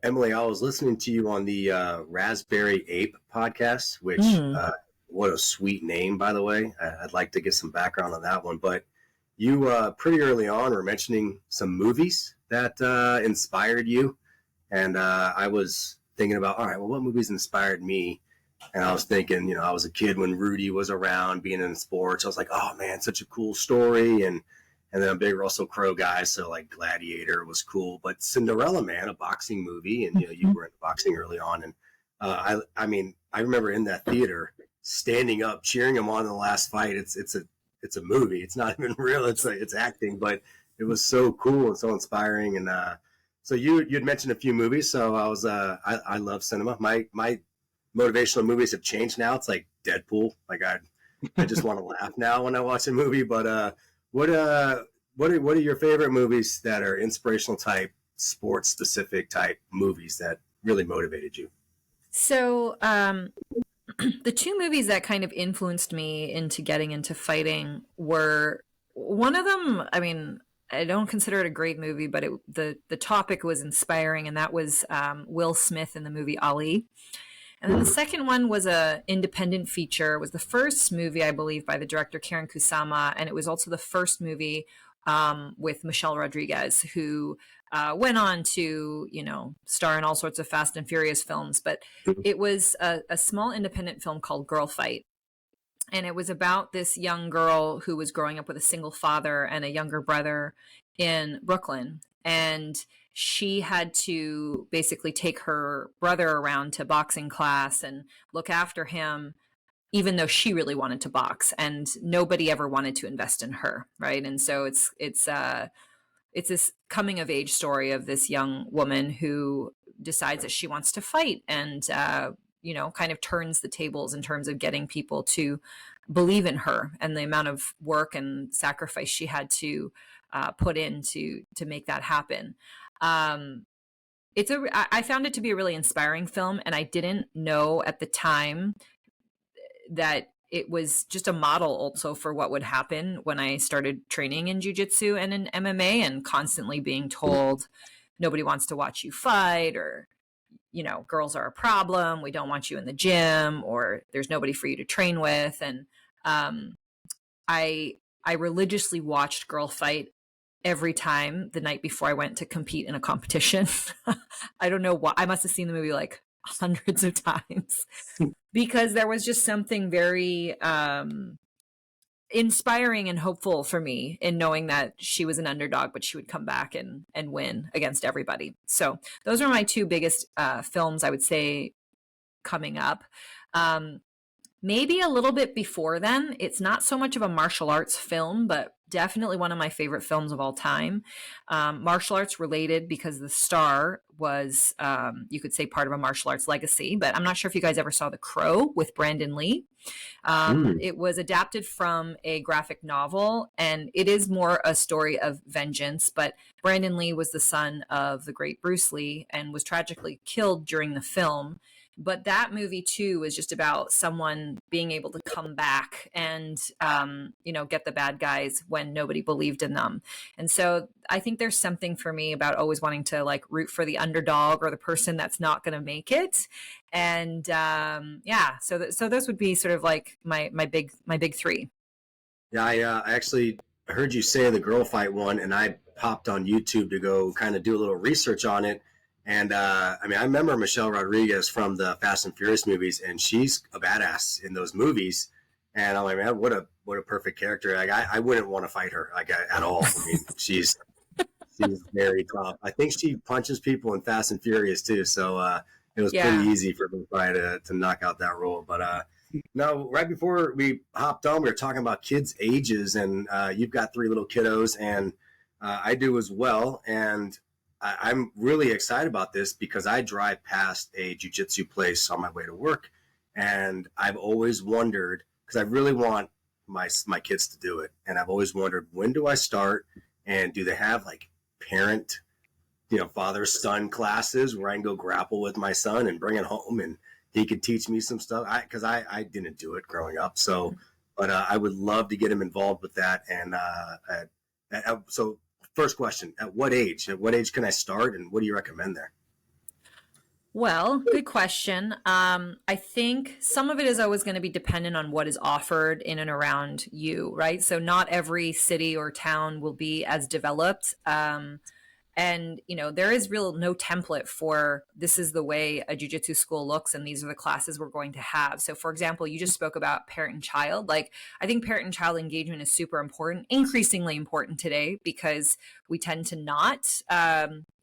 Emily, I was listening to you on the Raspberry Ape podcast, which Mm. what a sweet name, by the way. I'd like to get some background on that one. But you pretty early on were mentioning some movies that inspired you. And I was thinking about, all right, well, what movies inspired me? And I was thinking, I was a kid when Rudy was around being in sports. I was like, oh, man, such a cool story. And then I'm a big Russell Crowe guy, so like Gladiator was cool. But Cinderella Man, a boxing movie, and you were into boxing early on, and I mean, I remember in that theater standing up, cheering him on in the last fight. It's a movie. It's not even real. It's acting, but it was so cool and so inspiring. And so you'd mentioned a few movies, so I love cinema. My motivational movies have changed now. It's like Deadpool. Like I just want to laugh now when I watch a movie, but. What are your favorite movies that are inspirational type, sports specific type movies that really motivated you? So, the two movies that kind of influenced me into getting into fighting were one of them. I mean, I don't consider it a great movie, but the topic was inspiring, and that was Will Smith in the movie Ali. And then the second one was a independent feature. It was the first movie, I believe, by the director Karen Kusama, and it was also the first movie with Michelle Rodriguez, who went on to, star in all sorts of Fast and Furious films. But it was a small independent film called Girl Fight. And it was about this young girl who was growing up with a single father and a younger brother in Brooklyn. And she had to basically take her brother around to boxing class and look after him, even though she really wanted to box, and nobody ever wanted to invest in her, right? And so it's this coming of age story of this young woman who decides that she wants to fight, and kind of turns the tables in terms of getting people to believe in her, and the amount of work and sacrifice she had to put in to make that happen. I found it to be a really inspiring film, and I didn't know at the time that it was just a model also for what would happen when I started training in jiu-jitsu and in MMA, and constantly being told nobody wants to watch you fight, or girls are a problem, we don't want you in the gym, or there's nobody for you to train with. And I religiously watched Girl Fight every time the night before I went to compete in a competition. I don't know why. I must have seen the movie like hundreds of times because there was just something very inspiring and hopeful for me in knowing that she was an underdog, but she would come back and win against everybody. So those are my two biggest films, I would say, coming up. Maybe a little bit before then, it's not so much of a martial arts film, but definitely one of my favorite films of all time. Martial arts related because the star was, you could say, part of a martial arts legacy, but I'm not sure if you guys ever saw The Crow with Brandon Lee. It was adapted from a graphic novel, and it is more a story of vengeance, but Brandon Lee was the son of the great Bruce Lee and was tragically killed during the film. But that movie too was just about someone being able to come back and get the bad guys when nobody believed in them. And so I think there's something for me about always wanting to like root for the underdog or the person that's not going to make it. And so those would be sort of like my big three. Yeah, I actually heard you say the Girl Fight one, and I popped on YouTube to go kind of do a little research on it. And I remember Michelle Rodriguez from the Fast and Furious movies, and she's a badass in those movies. And I'm like, man, what a perfect character. Like, I wouldn't want to fight her at all. I mean, she's very tough. I think she punches people in Fast and Furious too. So it was pretty easy for me to knock out that role. But no, right before we hopped on, we were talking about kids' ages, and you've got 3 little kiddos, and I do as well. And I'm really excited about this because I drive past a jiu-jitsu place on my way to work, and I've always wondered, because I really want my kids to do it, and I've always wondered, when do I start, and do they have like parent, father-son classes where I can go grapple with my son and bring it home, and he could teach me some stuff, because I didn't do it growing up. So, but I would love to get him involved with that. And so first question, at what age can I start, and what do you recommend there? Well, good question. I think some of it is always going to be dependent on what is offered in and around you, right? So not every city or town will be as developed. And there is real no template for this is the way a jiu-jitsu school looks and these are the classes we're going to have. So for example, you just spoke about parent and child. Like, I think parent and child engagement is super important, increasingly important today, because we tend to not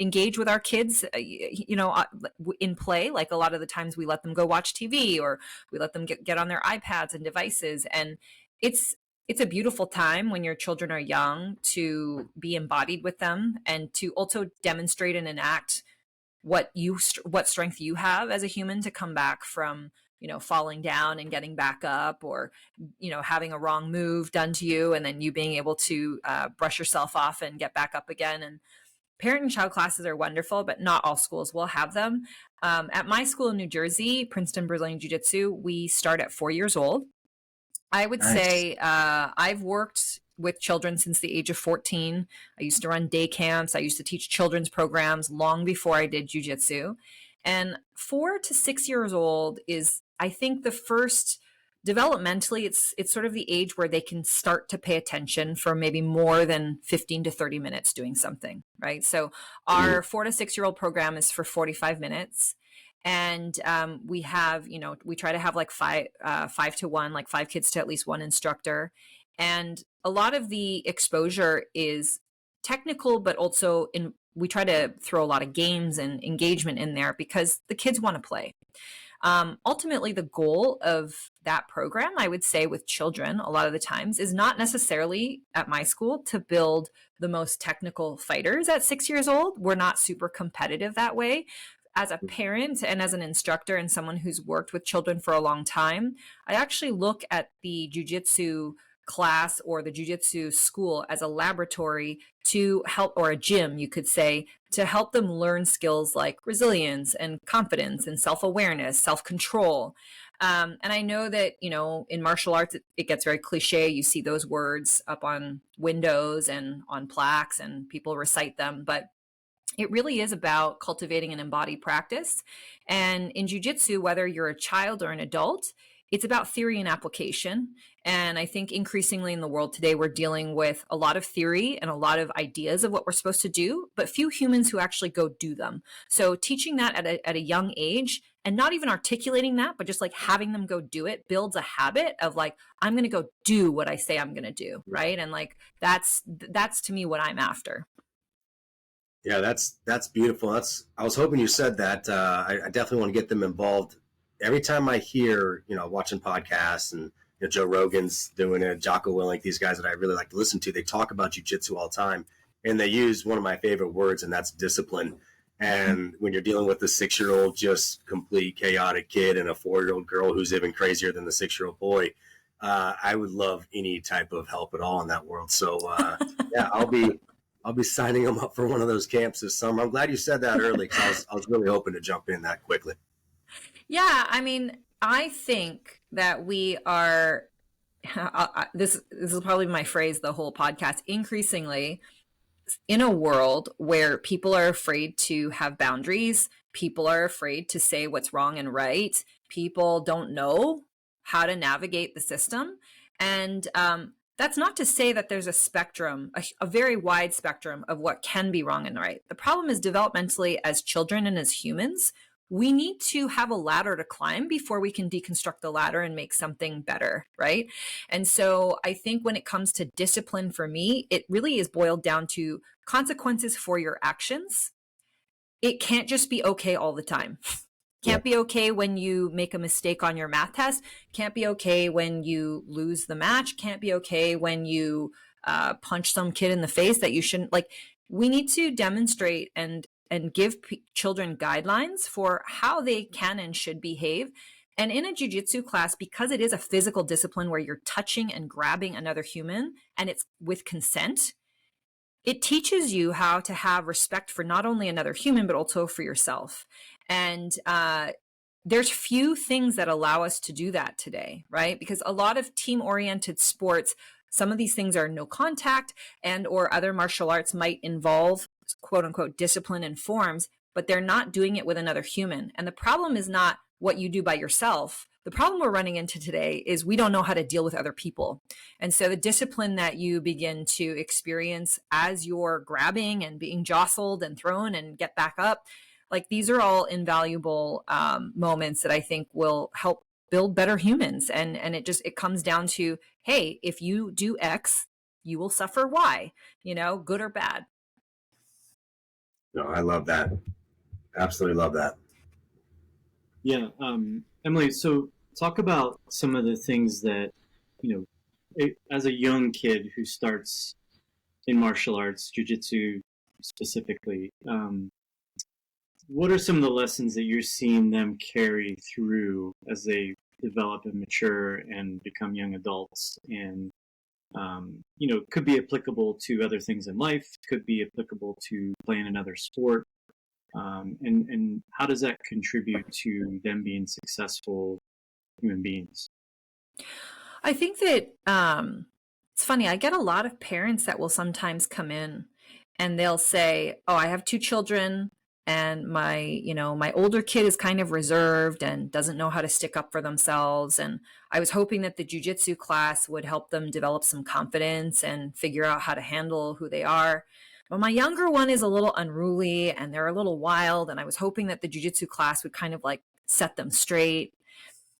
engage with our kids in play. Like, a lot of the times we let them go watch TV, or we let them get on their iPads and devices. And it's it's a beautiful time when your children are young to be embodied with them, and to also demonstrate and enact what strength you have as a human to come back from falling down and getting back up, or having a wrong move done to you and then you being able to brush yourself off and get back up again. And parent and child classes are wonderful, but not all schools will have them. At my school in New Jersey, Princeton Brazilian Jiu Jitsu, we start at 4 years old. I would Nice. say I've worked with children since the age of 14. I used to run day camps. I used to teach children's programs long before I did jujitsu. And 4 to 6 years old is, I think, the first developmentally, it's sort of the age where they can start to pay attention for maybe more than 15 to 30 minutes doing something, right? So Mm. our 4 to 6 year old program is for 45 minutes. And we try to have like 5 to 1, like 5 kids to at least one instructor. And a lot of the exposure is technical, but also we try to throw a lot of games and engagement in there because the kids want to play. Ultimately, the goal of that program, I would say, with children, a lot of the times, is not necessarily at my school to build the most technical fighters at 6 years old. We're not super competitive that way. As a parent and as an instructor and someone who's worked with children for a long time, I actually look at the jujitsu class or the jiu-jitsu school as a laboratory to help, or a gym, you could say, to help them learn skills like resilience and confidence and self-awareness, self-control. And I know that, in martial arts, it gets very cliche. You see those words up on windows and on plaques and people recite them, but it really is about cultivating an embodied practice. And in jiu-jitsu, whether you're a child or an adult, it's about theory and application. And I think increasingly in the world today, we're dealing with a lot of theory and a lot of ideas of what we're supposed to do, but few humans who actually go do them. So teaching that at a young age, and not even articulating that, but just like having them go do it, builds a habit of like, I'm going to go do what I say I'm going to do. Right. And like, that's to me what I'm after. Yeah, that's beautiful. I was hoping you said that. I definitely want to get them involved. Every time I hear, watching podcasts and Joe Rogan's doing it, Jocko Willink, these guys that I really like to listen to, they talk about jujitsu all the time, and they use one of my favorite words, and that's discipline. And when you're dealing with a 6-year-old, just complete chaotic kid, and a 4-year-old girl who's even crazier than the 6-year-old boy, I would love any type of help at all in that world. So yeah, I'll be signing them up for one of those camps this summer. I'm glad you said that early because I was really hoping to jump in that quickly. Yeah, I mean, I think that we are this is probably my phrase the whole podcast, increasingly in a world where people are afraid to have boundaries, people are afraid to say what's wrong and right, people don't know how to navigate the system. And that's not to say that there's a spectrum, a very wide spectrum of what can be wrong and right. The problem is, developmentally, as children and as humans, we need to have a ladder to climb before we can deconstruct the ladder and make something better, right? And so I think when it comes to discipline, for me, it really is boiled down to consequences for your actions. It can't just be okay all the time. Yeah. Can't be okay when you make a mistake on your math test. Can't be okay when you lose the match. Can't be okay when you punch some kid in the face that you shouldn't. Like, we need to demonstrate and give children guidelines for how they can and should behave. And in a jiu-jitsu class, because it is a physical discipline where you're touching and grabbing another human and it's with consent, it teaches you how to have respect for not only another human, but also for yourself. And there's few things that allow us to do that today, right? Because a lot of team-oriented sports, some of these things are no contact, and or other martial arts might involve quote unquote discipline and forms, but they're not doing it with another human. And the problem is not what you do by yourself. The problem we're running into today is we don't know how to deal with other people. And so the discipline that you begin to experience as you're grabbing and being jostled and thrown and get back up, like these are all invaluable moments that I think will help build better humans. And it comes down to, hey, if you do X, you will suffer Y, good or bad. No, I love that. Absolutely love that. Yeah, Emily, so talk about some of the things that, as a young kid who starts in martial arts, jiu-jitsu specifically, what are some of the lessons that you're seeing them carry through as they develop and mature and become young adults? And, could be applicable to other things in life, could be applicable to playing another sport. And how does that contribute to them being successful human beings? I think that it's funny. I get a lot of parents that will sometimes come in and they'll say, "Oh, I have two children, and my older kid is kind of reserved and doesn't know how to stick up for themselves. And I was hoping that the jujitsu class would help them develop some confidence and figure out how to handle who they are. But my younger one is a little unruly and they're a little wild, and I was hoping that the jujitsu class would kind of like set them straight."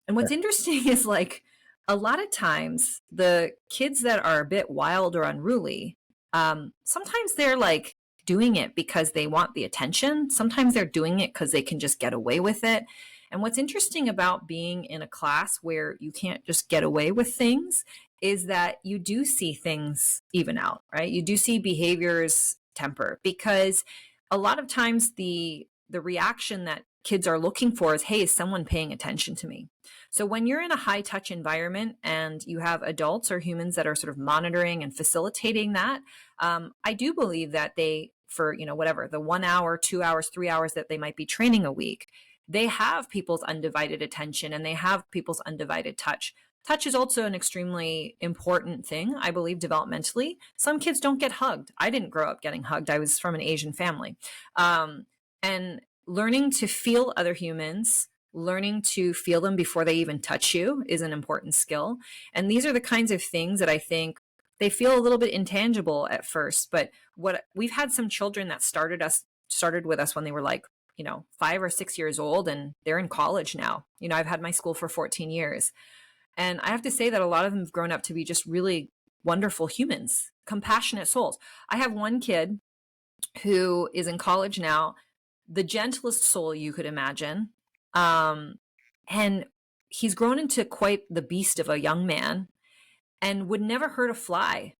And what's interesting is like a lot of times the kids that are a bit wild or unruly, sometimes they're like doing it because they want the attention. Sometimes they're doing it because they can just get away with it. And what's interesting about being in a class where you can't just get away with things is that you do see things even out, right? You do see behaviors temper, because a lot of times the reaction that kids are looking for is, hey, is someone paying attention to me? So when you're in a high touch environment and you have adults or humans that are sort of monitoring and facilitating that, I do believe that they, for, whatever, the 1 hour, 2 hours, 3 hours that they might be training a week, they have people's undivided attention and they have people's undivided touch. Touch is also an extremely important thing, I believe, developmentally. Some kids don't get hugged. I didn't grow up getting hugged. I was from an Asian family. And learning to feel other humans, learning to feel them before they even touch you is an important skill. And these are the kinds of things that I think they feel a little bit intangible at first. But what we've had some children that started with us when they were like, 5 or 6 years old, and they're in college now. I've had my school for 14 years. And I have to say that a lot of them have grown up to be just really wonderful humans, compassionate souls. I have one kid who is in college now, the gentlest soul you could imagine. And he's grown into quite the beast of a young man and would never hurt a fly.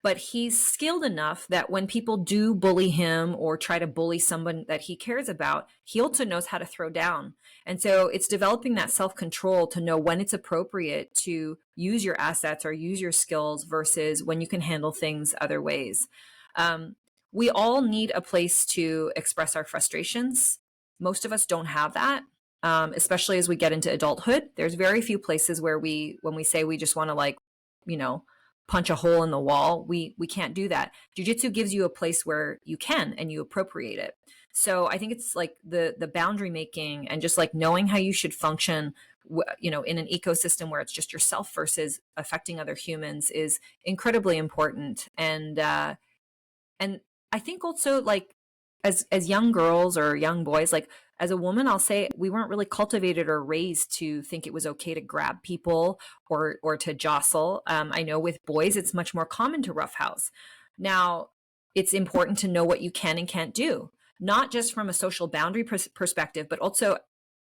But he's skilled enough that when people do bully him or try to bully someone that he cares about, he also knows how to throw down. And so it's developing that self-control to know when it's appropriate to use your assets or use your skills versus when you can handle things other ways. We all need a place to express our frustrations. Most of us don't have that, especially as we get into adulthood. There's very few places where when we say we just want to punch a hole in the wall, we can't do that. Jiu-jitsu gives you a place where you can and you appropriate it. So I think it's like the boundary making and just like knowing how you should function, in an ecosystem where it's just yourself versus affecting other humans is incredibly important. And I think also like as young girls or young boys, like as a woman, I'll say we weren't really cultivated or raised to think it was okay to grab people or to jostle. I know with boys, it's much more common to roughhouse. Now, it's important to know what you can and can't do, not just from a social boundary perspective, but also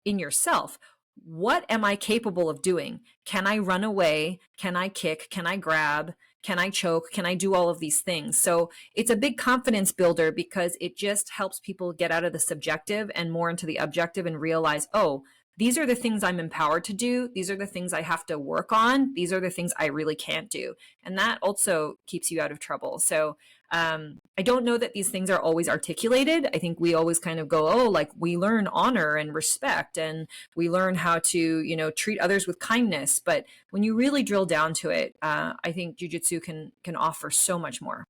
in yourself. What am I capable of doing? Can I run away? Can I kick? Can I grab? Can I choke? Can I do all of these things? So it's a big confidence builder because it just helps people get out of the subjective and more into the objective and realize, oh, these are the things I'm empowered to do. These are the things I have to work on. These are the things I really can't do. And that also keeps you out of trouble. So I don't know that these things are always articulated. I think we always kind of go, oh, like we learn honor and respect and we learn how to, treat others with kindness. But when you really drill down to it, I think jiu-jitsu can offer so much more.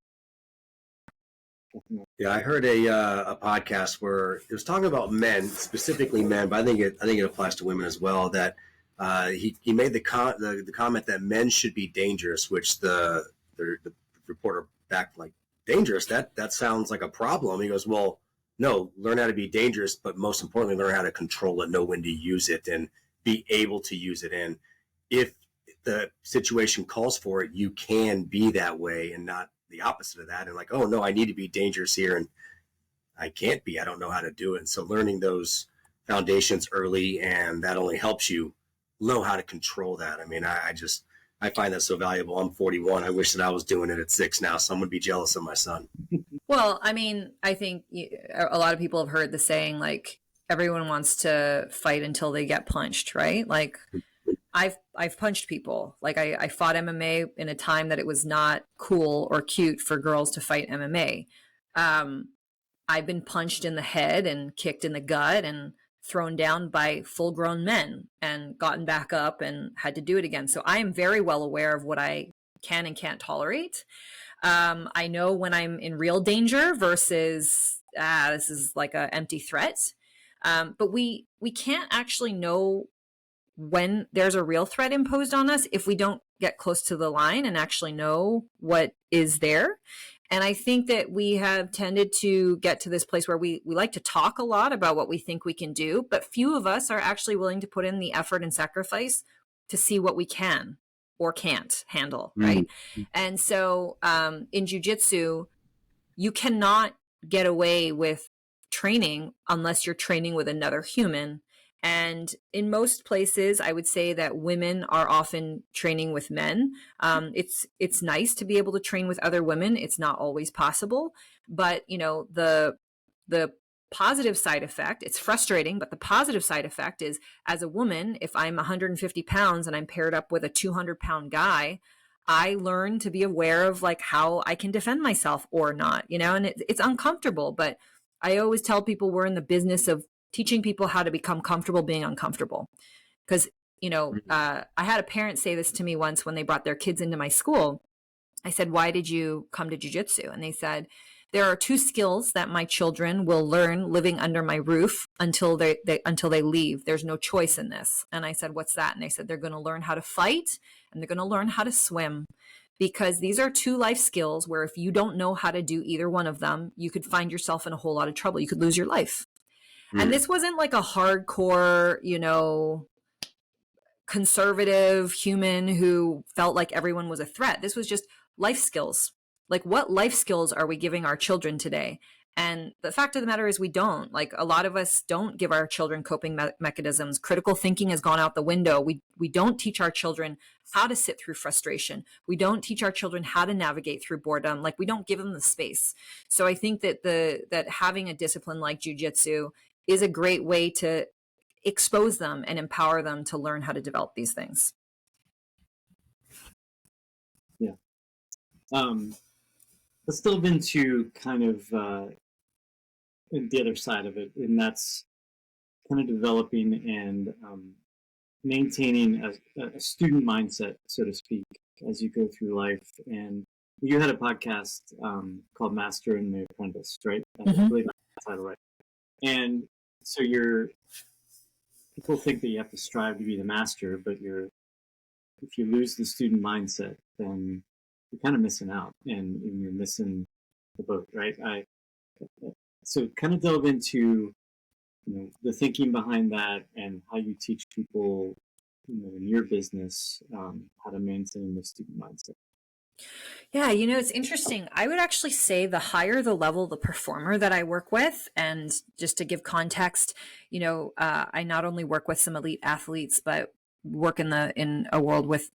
Yeah, I heard a podcast where it was talking about men, specifically men, but I think it applies to women as well. That he made the comment that men should be dangerous, which the reporter backed like dangerous. That sounds like a problem. He goes, well, no, learn how to be dangerous, but most importantly, learn how to control it, know when to use it, and be able to use it. And if the situation calls for it, you can be that way and not the opposite of that. And like, oh no, I need to be dangerous here, and I can't be. I don't know how to do it. And so learning those foundations early, and that only helps you know how to control that. I mean, I find that so valuable. I'm 41. I wish that I was doing it at 6 now. So I'm gonna be jealous of my son. Well, I mean, I think a lot of people have heard the saying, like, everyone wants to fight until they get punched, right? Like, I've punched people. Like, I fought MMA in a time that it was not cool or cute for girls to fight MMA. I've been punched in the head and kicked in the gut and thrown down by full grown men and gotten back up and had to do it again. So I am very well aware of what I can and can't tolerate. I know when I'm in real danger versus this is like an empty threat. But we can't actually know when there's a real threat imposed on us if we don't get close to the line and actually know what is there. And I think that we have tended to get to this place where we like to talk a lot about what we think we can do, but few of us are actually willing to put in the effort and sacrifice to see what we can or can't handle, right? And so in jiu-jitsu, you cannot get away with training unless you're training with another human. And in most places, I would say that women are often training with men. It's nice to be able to train with other women. It's not always possible, but you know, the positive side effect, it's frustrating, but the positive side effect is, as a woman, if I'm 150 pounds and I'm paired up with a 200-pound guy, I learn to be aware of like how I can defend myself or not, you know, and it's uncomfortable, but I always tell people we're in the business of teaching people how to become comfortable being uncomfortable. Because, you know, I had a parent say this to me once when they brought their kids into my school. I said, why did you come to jiu-jitsu? And they said, there are 2 skills that my children will learn living under my roof until they leave. There's no choice in this. And I said, what's that? And they said, they're going to learn how to fight and they're going to learn how to swim. Because these are 2 life skills where if you don't know how to do either one of them, you could find yourself in a whole lot of trouble. You could lose your life. And this wasn't like a hardcore, you know, conservative human who felt like everyone was a threat. This was just life skills. Like, what life skills are we giving our children today? And the fact of the matter is we don't. Like, a lot of us don't give our children coping mechanisms. Critical thinking has gone out the window. We don't teach our children how to sit through frustration. We don't teach our children how to navigate through boredom. Like, we don't give them the space. So I think that that having a discipline like jiu-jitsu is a great way to expose them and empower them to learn how to develop these things. Yeah. Let's delve into kind of the other side of it, and that's kind of developing and maintaining a student mindset, so to speak, as you go through life. And you had a podcast called Master and the Apprentice, right? I believe that's the title, right? And so people think that you have to strive to be the master, but if you lose the student mindset, then you're kind of missing out and you're missing the boat, right? So kind of delve into, you know, the thinking behind that and how you teach people, you know, in your business, how to maintain the student mindset. Yeah, you know, it's interesting. I would actually say the higher the level, the performer that I work with, and just to give context, you know, I not only work with some elite athletes, but work in a world with,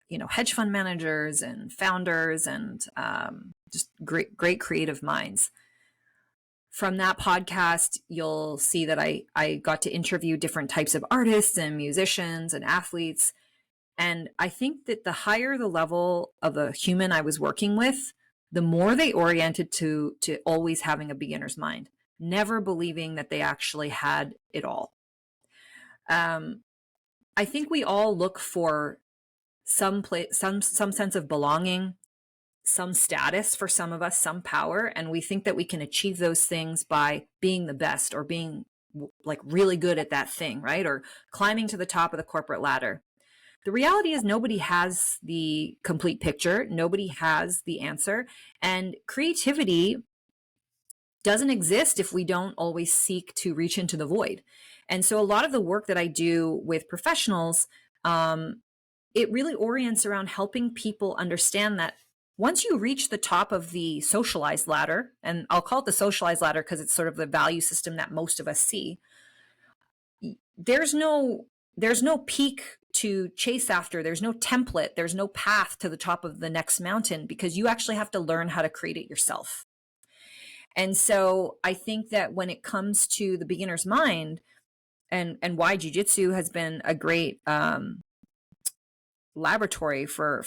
you know, hedge fund managers and founders and just great creative minds. From that podcast, you'll see that I got to interview different types of artists and musicians and athletes. And I think that the higher the level of a human I was working with, the more they oriented to always having a beginner's mind, never believing that they actually had it all. I think we all look for some sense of belonging, some status for some of us, some power, and we think that we can achieve those things by being the best or being like really good at that thing, right? Or climbing to the top of the corporate ladder. The reality is nobody has the complete picture. Nobody has the answer. And creativity doesn't exist if we don't always seek to reach into the void. And so a lot of the work that I do with professionals, it really orients around helping people understand that once you reach the top of the socialized ladder, and I'll call it the socialized ladder because it's sort of the value system that most of us see, there's no peak to chase after. There's no template. There's no path to the top of the next mountain because you actually have to learn how to create it yourself. And so I think that when it comes to the beginner's mind and why jiu-jitsu has been a great laboratory for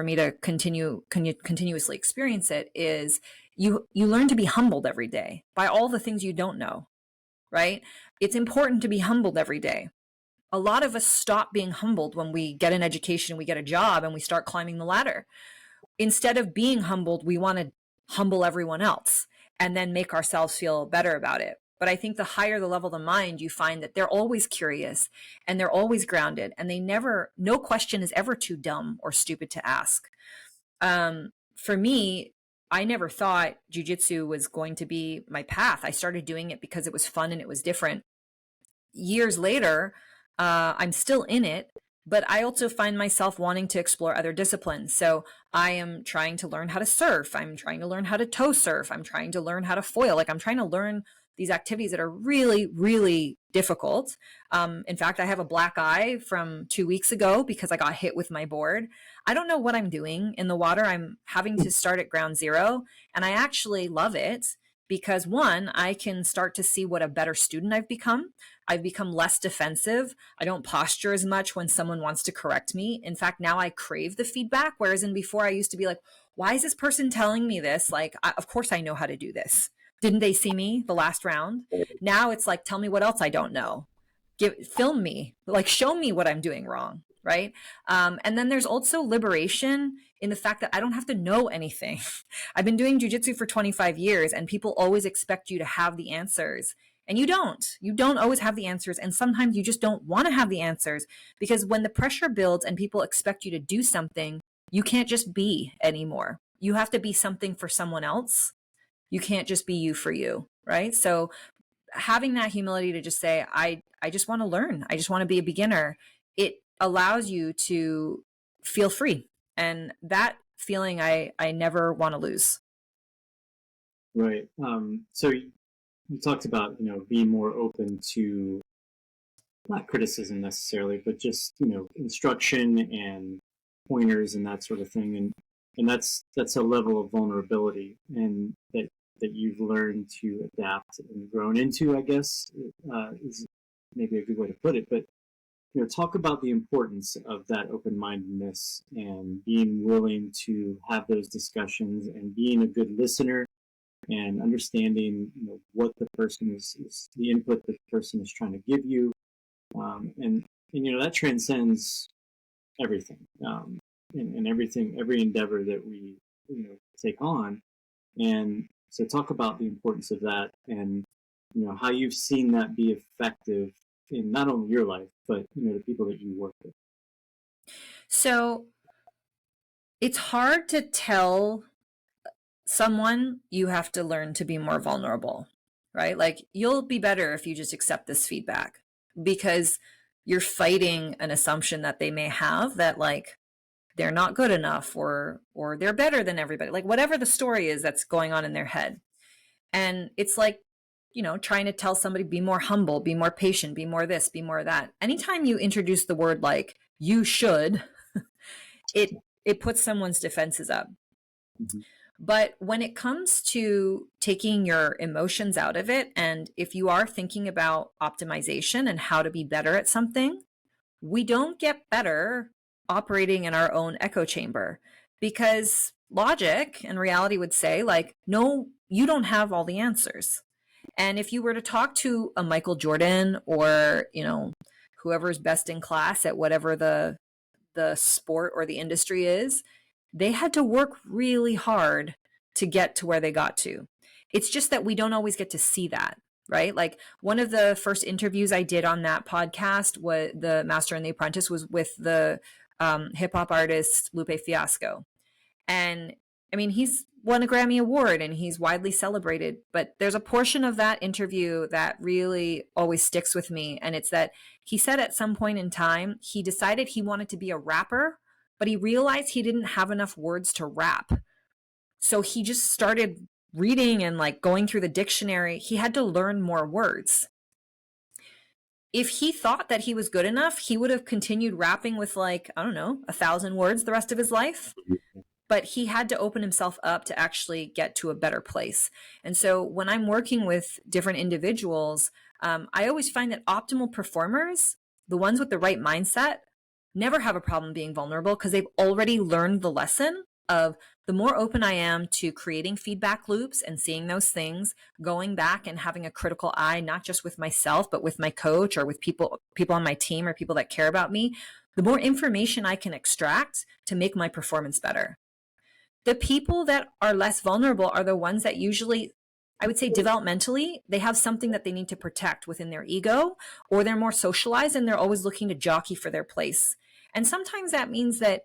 me to continuously experience it is you learn to be humbled every day by all the things you don't know, right? It's important to be humbled every day. A lot of us stop being humbled when we get an education, we get a job, and we start climbing the ladder. Instead of being humbled, we want to humble everyone else and then make ourselves feel better about it. But I think the higher the level of the mind, you find that they're always curious and they're always grounded, and no question is ever too dumb or stupid to ask. For me, I never thought jiu-jitsu was going to be my path. I started doing it because it was fun and it was different. Years later, I'm still in it, but I also find myself wanting to explore other disciplines. So I am trying to learn how to surf. I'm trying to learn how to toe surf. I'm trying to learn how to foil. Like I'm trying to learn these activities that are really, really difficult. In fact, I have a black eye from 2 weeks ago because I got hit with my board. I don't know what I'm doing in the water. I'm having to start at ground zero, and I actually love it because one, I can start to see what a better student I've become. I've become less defensive. I don't posture as much when someone wants to correct me. In fact, now I crave the feedback, whereas in before I used to be like, why is this person telling me this? Like, of course I know how to do this. Didn't they see me the last round? Now it's like, tell me what else I don't know. Film me, like show me what I'm doing wrong, right? And then there's also liberation in the fact that I don't have to know anything. I've been doing jiu-jitsu for 25 years and people always expect you to have the answers. And you don't always have the answers. And sometimes you just don't want to have the answers because when the pressure builds and people expect you to do something, you can't just be anymore. You have to be something for someone else. You can't just be you for you, right? So having that humility to just say, I just want to learn. I just want to be a beginner. It allows you to feel free. And that feeling I never want to lose. Right. So you talked about, being more open to not criticism necessarily, but just, instruction and pointers and that sort of thing. And that's a level of vulnerability and that you've learned to adapt and grown into, I guess, is maybe a good way to put it. But, talk about the importance of that open-mindedness and being willing to have those discussions and being a good listener and understanding, what the person is the input the person is trying to give you. And that transcends everything, and everything, every endeavor that we, take on. And so talk about the importance of that and, how you've seen that be effective in not only your life, but, the people that you work with. So it's hard to tell someone you have to learn to be more vulnerable, right? Like you'll be better if you just accept this feedback because you're fighting an assumption that they may have that like they're not good enough or they're better than everybody, like whatever the story is that's going on in their head. And it's like, trying to tell somebody, be more humble, be more patient, be more this, be more that. Anytime you introduce the word like you should, it puts someone's defenses up. Mm-hmm. But when it comes to taking your emotions out of it, and if you are thinking about optimization and how to be better at something, we don't get better operating in our own echo chamber because logic and reality would say like, no, you don't have all the answers. And if you were to talk to a Michael Jordan or, whoever's best in class at whatever the sport or the industry is, they had to work really hard to get to where they got to. It's just that we don't always get to see that, right? Like one of the first interviews I did on that podcast, was the Master and the Apprentice, was with the hip hop artist Lupe Fiasco. And I mean, he's won a Grammy Award and he's widely celebrated, but there's a portion of that interview that really always sticks with me. And it's that he said at some point in time, he decided he wanted to be a rapper, but he realized he didn't have enough words to rap. So he just started reading and like going through the dictionary. He had to learn more words. If he thought that he was good enough, he would have continued rapping with like, I don't know, 1,000 words the rest of his life. But he had to open himself up to actually get to a better place. And so when I'm working with different individuals, I always find that optimal performers, the ones with the right mindset, never have a problem being vulnerable because they've already learned the lesson of the more open I am to creating feedback loops and seeing those things, going back and having a critical eye, not just with myself, but with my coach or with people on my team or people that care about me, the more information I can extract to make my performance better. The people that are less vulnerable are the ones that usually, I would say developmentally, they have something that they need to protect within their ego, or they're more socialized and they're always looking to jockey for their place. And sometimes that means that,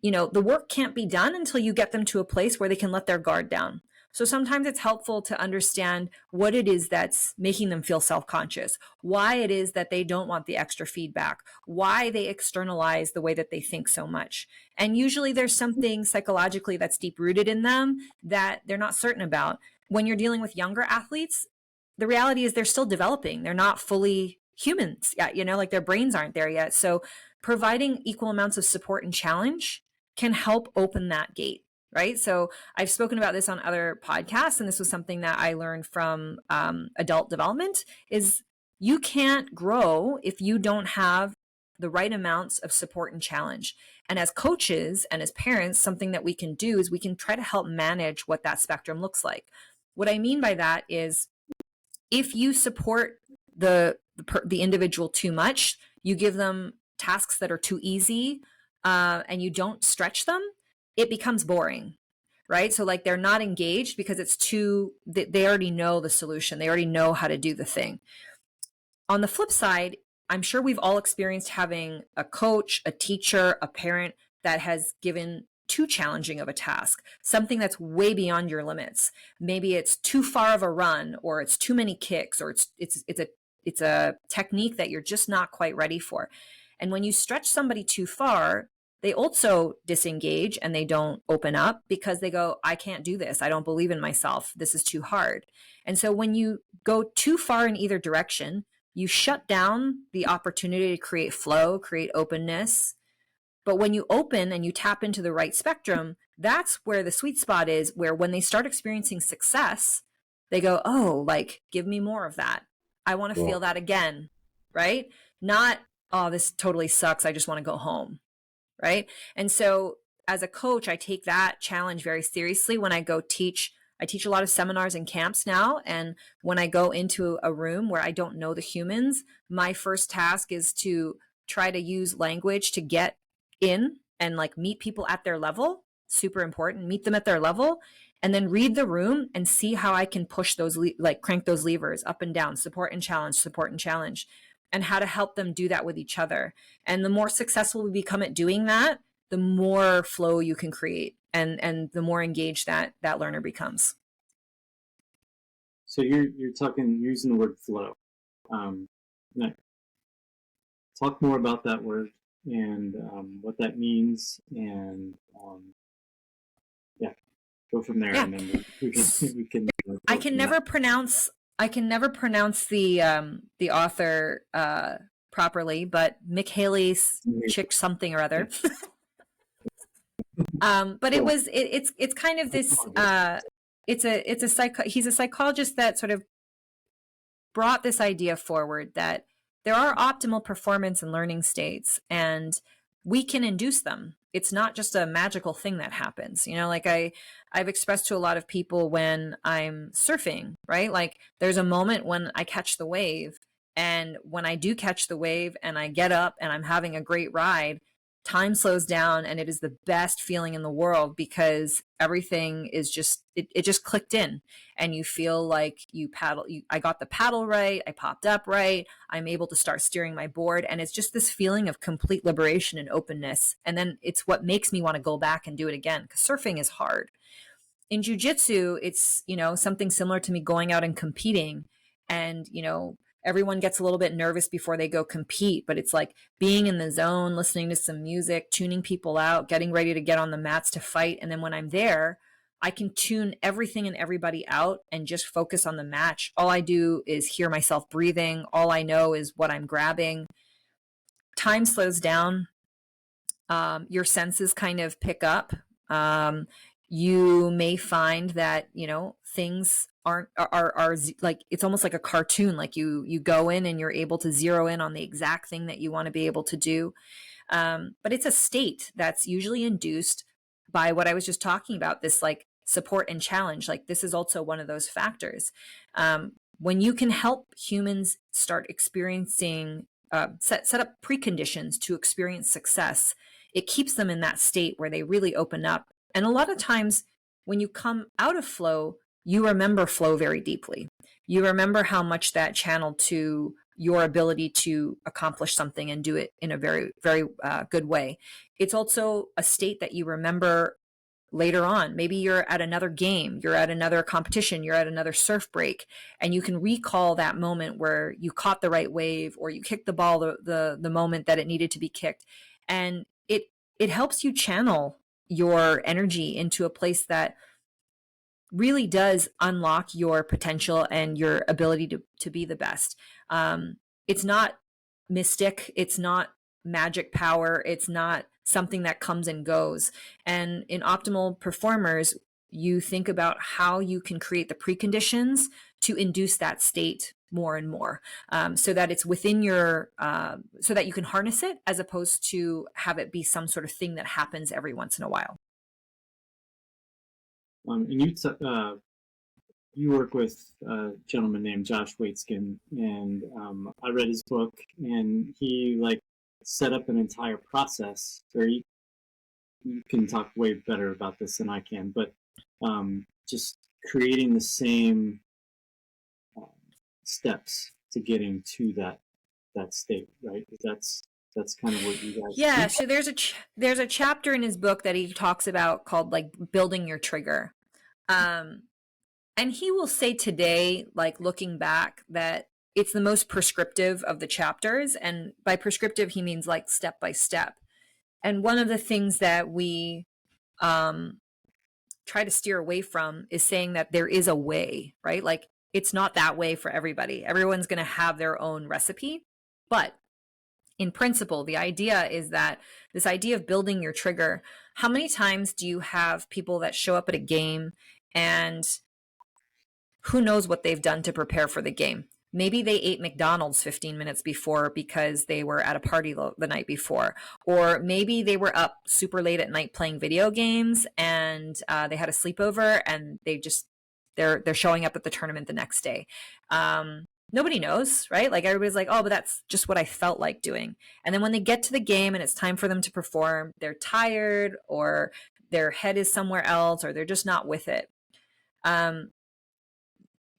you know, the work can't be done until you get them to a place where they can let their guard down. So sometimes it's helpful to understand what it is that's making them feel self-conscious, why it is that they don't want the extra feedback, why they externalize the way that they think so much. And usually there's something psychologically that's deep rooted in them that they're not certain about. When you're dealing with younger athletes, the reality is they're still developing. They're not fully humans yet, you know, like their brains aren't there yet. So providing equal amounts of support and challenge can help open that gate. Right. So I've spoken about this on other podcasts, and this was something that I learned from adult development is you can't grow if you don't have the right amounts of support and challenge. And as coaches and as parents, something that we can do is we can try to help manage what that spectrum looks like. What I mean by that is if you support the individual too much, you give them tasks that are too easy, and you don't stretch them, it becomes boring, right? So like they're not engaged because it's too, they already know the solution. They already know how to do the thing. On the flip side, I'm sure we've all experienced having a coach, a teacher, a parent that has given too challenging of a task, something that's way beyond your limits. Maybe it's too far of a run, or it's too many kicks, or it's a technique that you're just not quite ready for. And when you stretch somebody too far, they also disengage and they don't open up because they go, I can't do this. I don't believe in myself. This is too hard. And so when you go too far in either direction, you shut down the opportunity to create flow, create openness. But when you open and you tap into the right spectrum, that's where the sweet spot is, where when they start experiencing success, they go, oh, like, give me more of that. I want to feel that again, right? Not, oh, this totally sucks. I just want to go home. Right. And so as a coach, I take that challenge very seriously when I go teach. I teach a lot of seminars and camps now. And when I go into a room where I don't know the humans, my first task is to try to use language to get in and like meet people at their level. Super important. Meet them at their level and then read the room and see how I can push those, like crank those levers up and down, support and challenge, and how to help them do that with each other. And the more successful we become at doing that, the more flow you can create and the more engaged that learner becomes. So you're using the word flow. Talk more about that word and what that means, and go from there. Yeah. And then we can I can never pronounce the author properly, but Mihaly Chick something or other. But it's kind of this he's a psychologist that sort of brought this idea forward that there are optimal performance and learning states and we can induce them. It's not just a magical thing that happens. You know, like I've expressed to a lot of people when I'm surfing, right? Like there's a moment when I catch the wave, and when I do catch the wave and I get up and I'm having a great ride, time slows down, and it is the best feeling in the world because everything is just it just clicked in, and you feel like I got the paddle right, I popped up right, I'm able to start steering my board, and it's just this feeling of complete liberation and openness. And then it's what makes me want to go back and do it again, because surfing is hard. In jiu-jitsu, it's, something similar to me going out and competing, and everyone gets a little bit nervous before they go compete, but it's like being in the zone, listening to some music, tuning people out, getting ready to get on the mats to fight. And then when I'm there, I can tune everything and everybody out and just focus on the match. All I do is hear myself breathing. All I know is what I'm grabbing. Time slows down. Your senses kind of pick up. You may find that, things are like, it's almost like a cartoon. Like you go in and you're able to zero in on the exact thing that you want to be able to do. But it's a state that's usually induced by what I was just talking about, this like support and challenge. Like this is also one of those factors. When you can help humans start experiencing, set up preconditions to experience success, it keeps them in that state where they really open up. And a lot of times when you come out of flow, you remember flow very deeply. You remember how much that channeled to your ability to accomplish something and do it in a very, very good way. It's also a state that you remember later on. Maybe you're at another game, you're at another competition, you're at another surf break, and you can recall that moment where you caught the right wave or you kicked the ball the moment that it needed to be kicked. And it helps you channel your energy into a place that really does unlock your potential and your ability to be the best. It's not mystic. It's not magic power. It's not something that comes and goes. And in optimal performers, you think about how you can create the preconditions to induce that state more and more, so that it's within your, so that you can harness it, as opposed to have it be some sort of thing that happens every once in a while. And you work with a gentleman named Josh Waitzkin, and I read his book, and he set up an entire process. Or you can talk way better about this than I can, but just creating the same steps to getting to that state, right? That's kind of what you guys Yeah, do. so there's a chapter in his book that he talks about called like building your trigger. And he will say today, like looking back, that it's the most prescriptive of the chapters. And by prescriptive, he means like step by step. And one of the things that we try to steer away from is saying that there is a way, right? Like it's not that way for everybody. Everyone's going to have their own recipe. But in principle, the idea is that this idea of building your trigger, how many times do you have people that show up at a game and who knows what they've done to prepare for the game? Maybe they ate McDonald's 15 minutes before because they were at a party the night before. Or maybe they were up super late at night playing video games and they had a sleepover and they're showing up at the tournament the next day. Nobody knows, right? Like everybody's like, oh, but that's just what I felt like doing. And then when they get to the game and it's time for them to perform, they're tired or their head is somewhere else or they're just not with it.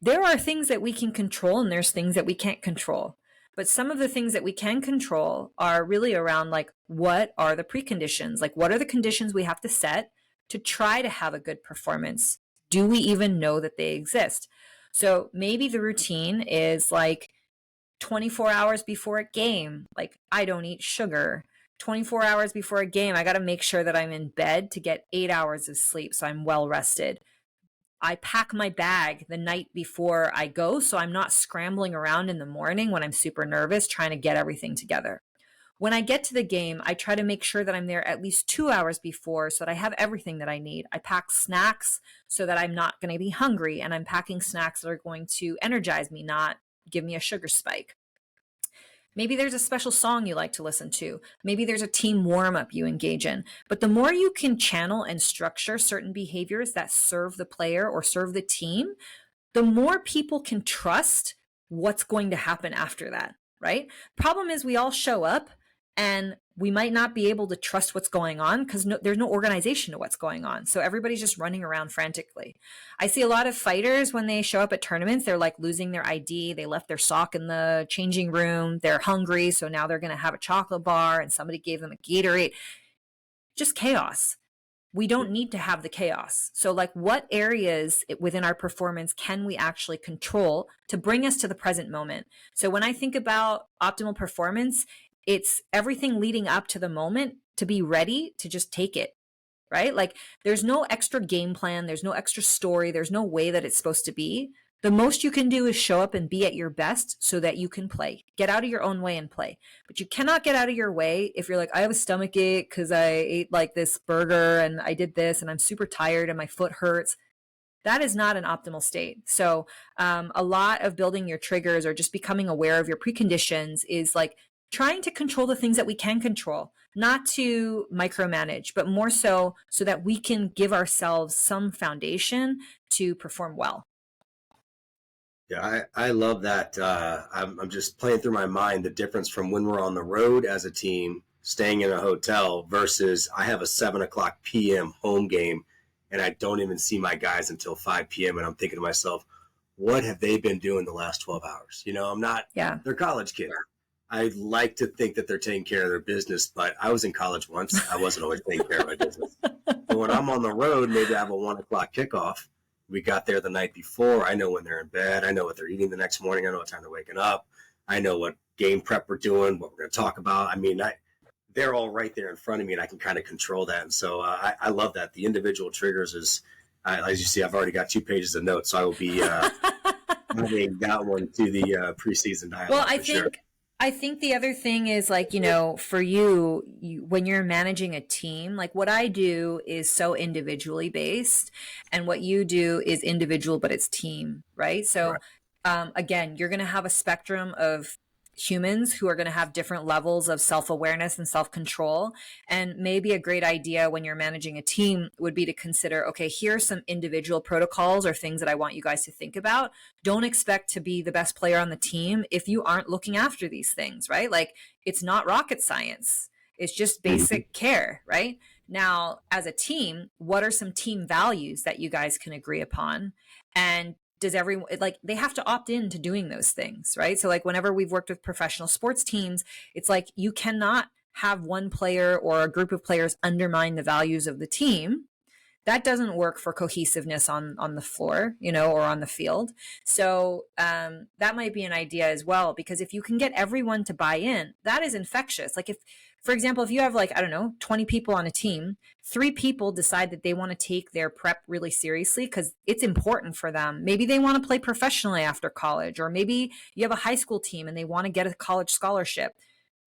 There are things that we can control and there's things that we can't control. But some of the things that we can control are really around like, what are the preconditions? Like, what are the conditions we have to set to try to have a good performance? Do we even know that they exist? So maybe the routine is like 24 hours before a game, like I don't eat sugar. 24 hours before a game, I got to make sure that I'm in bed to get 8 hours of sleep so I'm well rested. I pack my bag the night before I go so I'm not scrambling around in the morning when I'm super nervous trying to get everything together. When I get to the game, I try to make sure that I'm there at least 2 hours before so that I have everything that I need. I pack snacks so that I'm not going to be hungry, and I'm packing snacks that are going to energize me, not give me a sugar spike. Maybe there's a special song you like to listen to. Maybe there's a team warm-up you engage in. But the more you can channel and structure certain behaviors that serve the player or serve the team, the more people can trust what's going to happen after that, right? Problem is we all show up And we might not be able to trust what's going on because there's no organization to what's going on. So everybody's just running around frantically. I see a lot of fighters when they show up at tournaments, they're like losing their ID. They left their sock in the changing room. They're hungry. So now they're going to have a chocolate bar and somebody gave them a Gatorade. Just chaos. We don't need to have the chaos. So like what areas within our performance can we actually control to bring us to the present moment? So when I think about optimal performance, it's everything leading up to the moment to be ready to just take it, right? Like there's no extra game plan. There's no extra story. There's no way that it's supposed to be. The most you can do is show up and be at your best so that you can play. Get out of your own way and play. But you cannot get out of your way if you're like, I have a stomach ache because I ate like this burger and I did this and I'm super tired and my foot hurts. That is not an optimal state. So a lot of building your triggers or just becoming aware of your preconditions is like trying to control the things that we can control, not to micromanage, but more so that we can give ourselves some foundation to perform well. Yeah, I love that. I'm just playing through my mind the difference from when we're on the road as a team, staying in a hotel versus I have a 7:00 p.m. home game and I don't even see my guys until 5 p.m. And I'm thinking to myself, what have they been doing the last 12 hours? You know, I'm not, they're college kids. I like to think that they're taking care of their business, but I was in college once. I wasn't always taking care of my business. But when I'm on the road, maybe I have a 1:00 kickoff. We got there the night before. I know when they're in bed. I know what they're eating the next morning. I know what time they're waking up. I know what game prep we're doing, what we're going to talk about. I mean, they're all right there in front of me, and I can kind of control that. And so I love that. The individual triggers is, as you see, I've already got 2 pages of notes, so I will be adding that one to the preseason dialogue. Well, I think the other thing is like, you know, for you, when you're managing a team, like what I do is so individually based and what you do is individual, but it's team, right? So again, you're going to have a spectrum of humans who are going to have different levels of self-awareness and self-control. And maybe a great idea when you're managing a team would be to consider, okay, here are some individual protocols or things that I want you guys to think about. Don't expect to be the best player on the team if you aren't looking after these things, right? Like it's not rocket science. It's just basic care, right? Now, as a team, what are some team values that you guys can agree upon? And does everyone, like, they have to opt in to doing those things, right? So like whenever we've worked with professional sports teams, it's like you cannot have one player or a group of players undermine the values of the team. That doesn't work for cohesiveness on the floor, you know, or on the field. So that might be an idea as well, because if you can get everyone to buy in, that is infectious. Like if, for example, if you have like, I don't know, 20 people on a team, 3 people decide that they want to take their prep really seriously because it's important for them. Maybe they want to play professionally after college, or maybe you have a high school team and they want to get a college scholarship.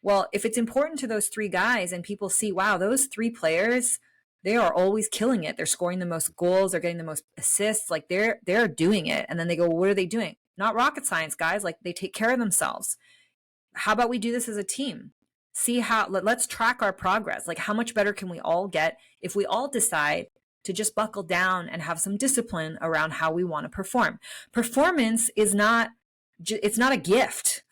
Well, if it's important to those 3 guys and people see, wow, those 3 players, they are always killing it. They're scoring the most goals. They're getting the most assists. Like they're doing it. And then they go, well, what are they doing? Not rocket science, guys. Like they take care of themselves. How about we do this as a team? See how, let's track our progress. Like how much better can we all get if we all decide to just buckle down and have some discipline around how we want to perform. Performance is not, it's not a gift.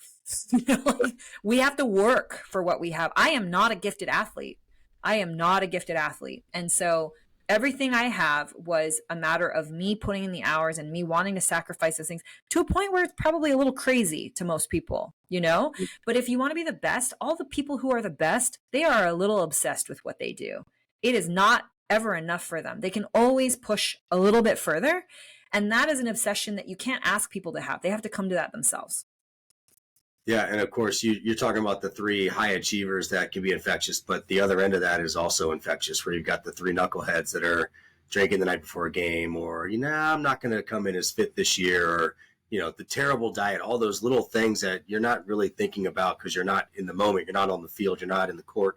You know, like, we have to work for what we have. I am not a gifted athlete. And so everything I have was a matter of me putting in the hours and me wanting to sacrifice those things to a point where it's probably a little crazy to most people, you know? But if you want to be the best, all the people who are the best, they are a little obsessed with what they do. It is not ever enough for them. They can always push a little bit further. And that is an obsession that you can't ask people to have. They have to come to that themselves. Yeah, and of course, you're talking about the 3 high achievers that can be infectious, but the other end of that is also infectious, where you've got the 3 knuckleheads that are drinking the night before a game, or, you know, I'm not going to come in as fit this year, or, you know, the terrible diet, all those little things that you're not really thinking about because you're not in the moment, you're not on the field, you're not in the court.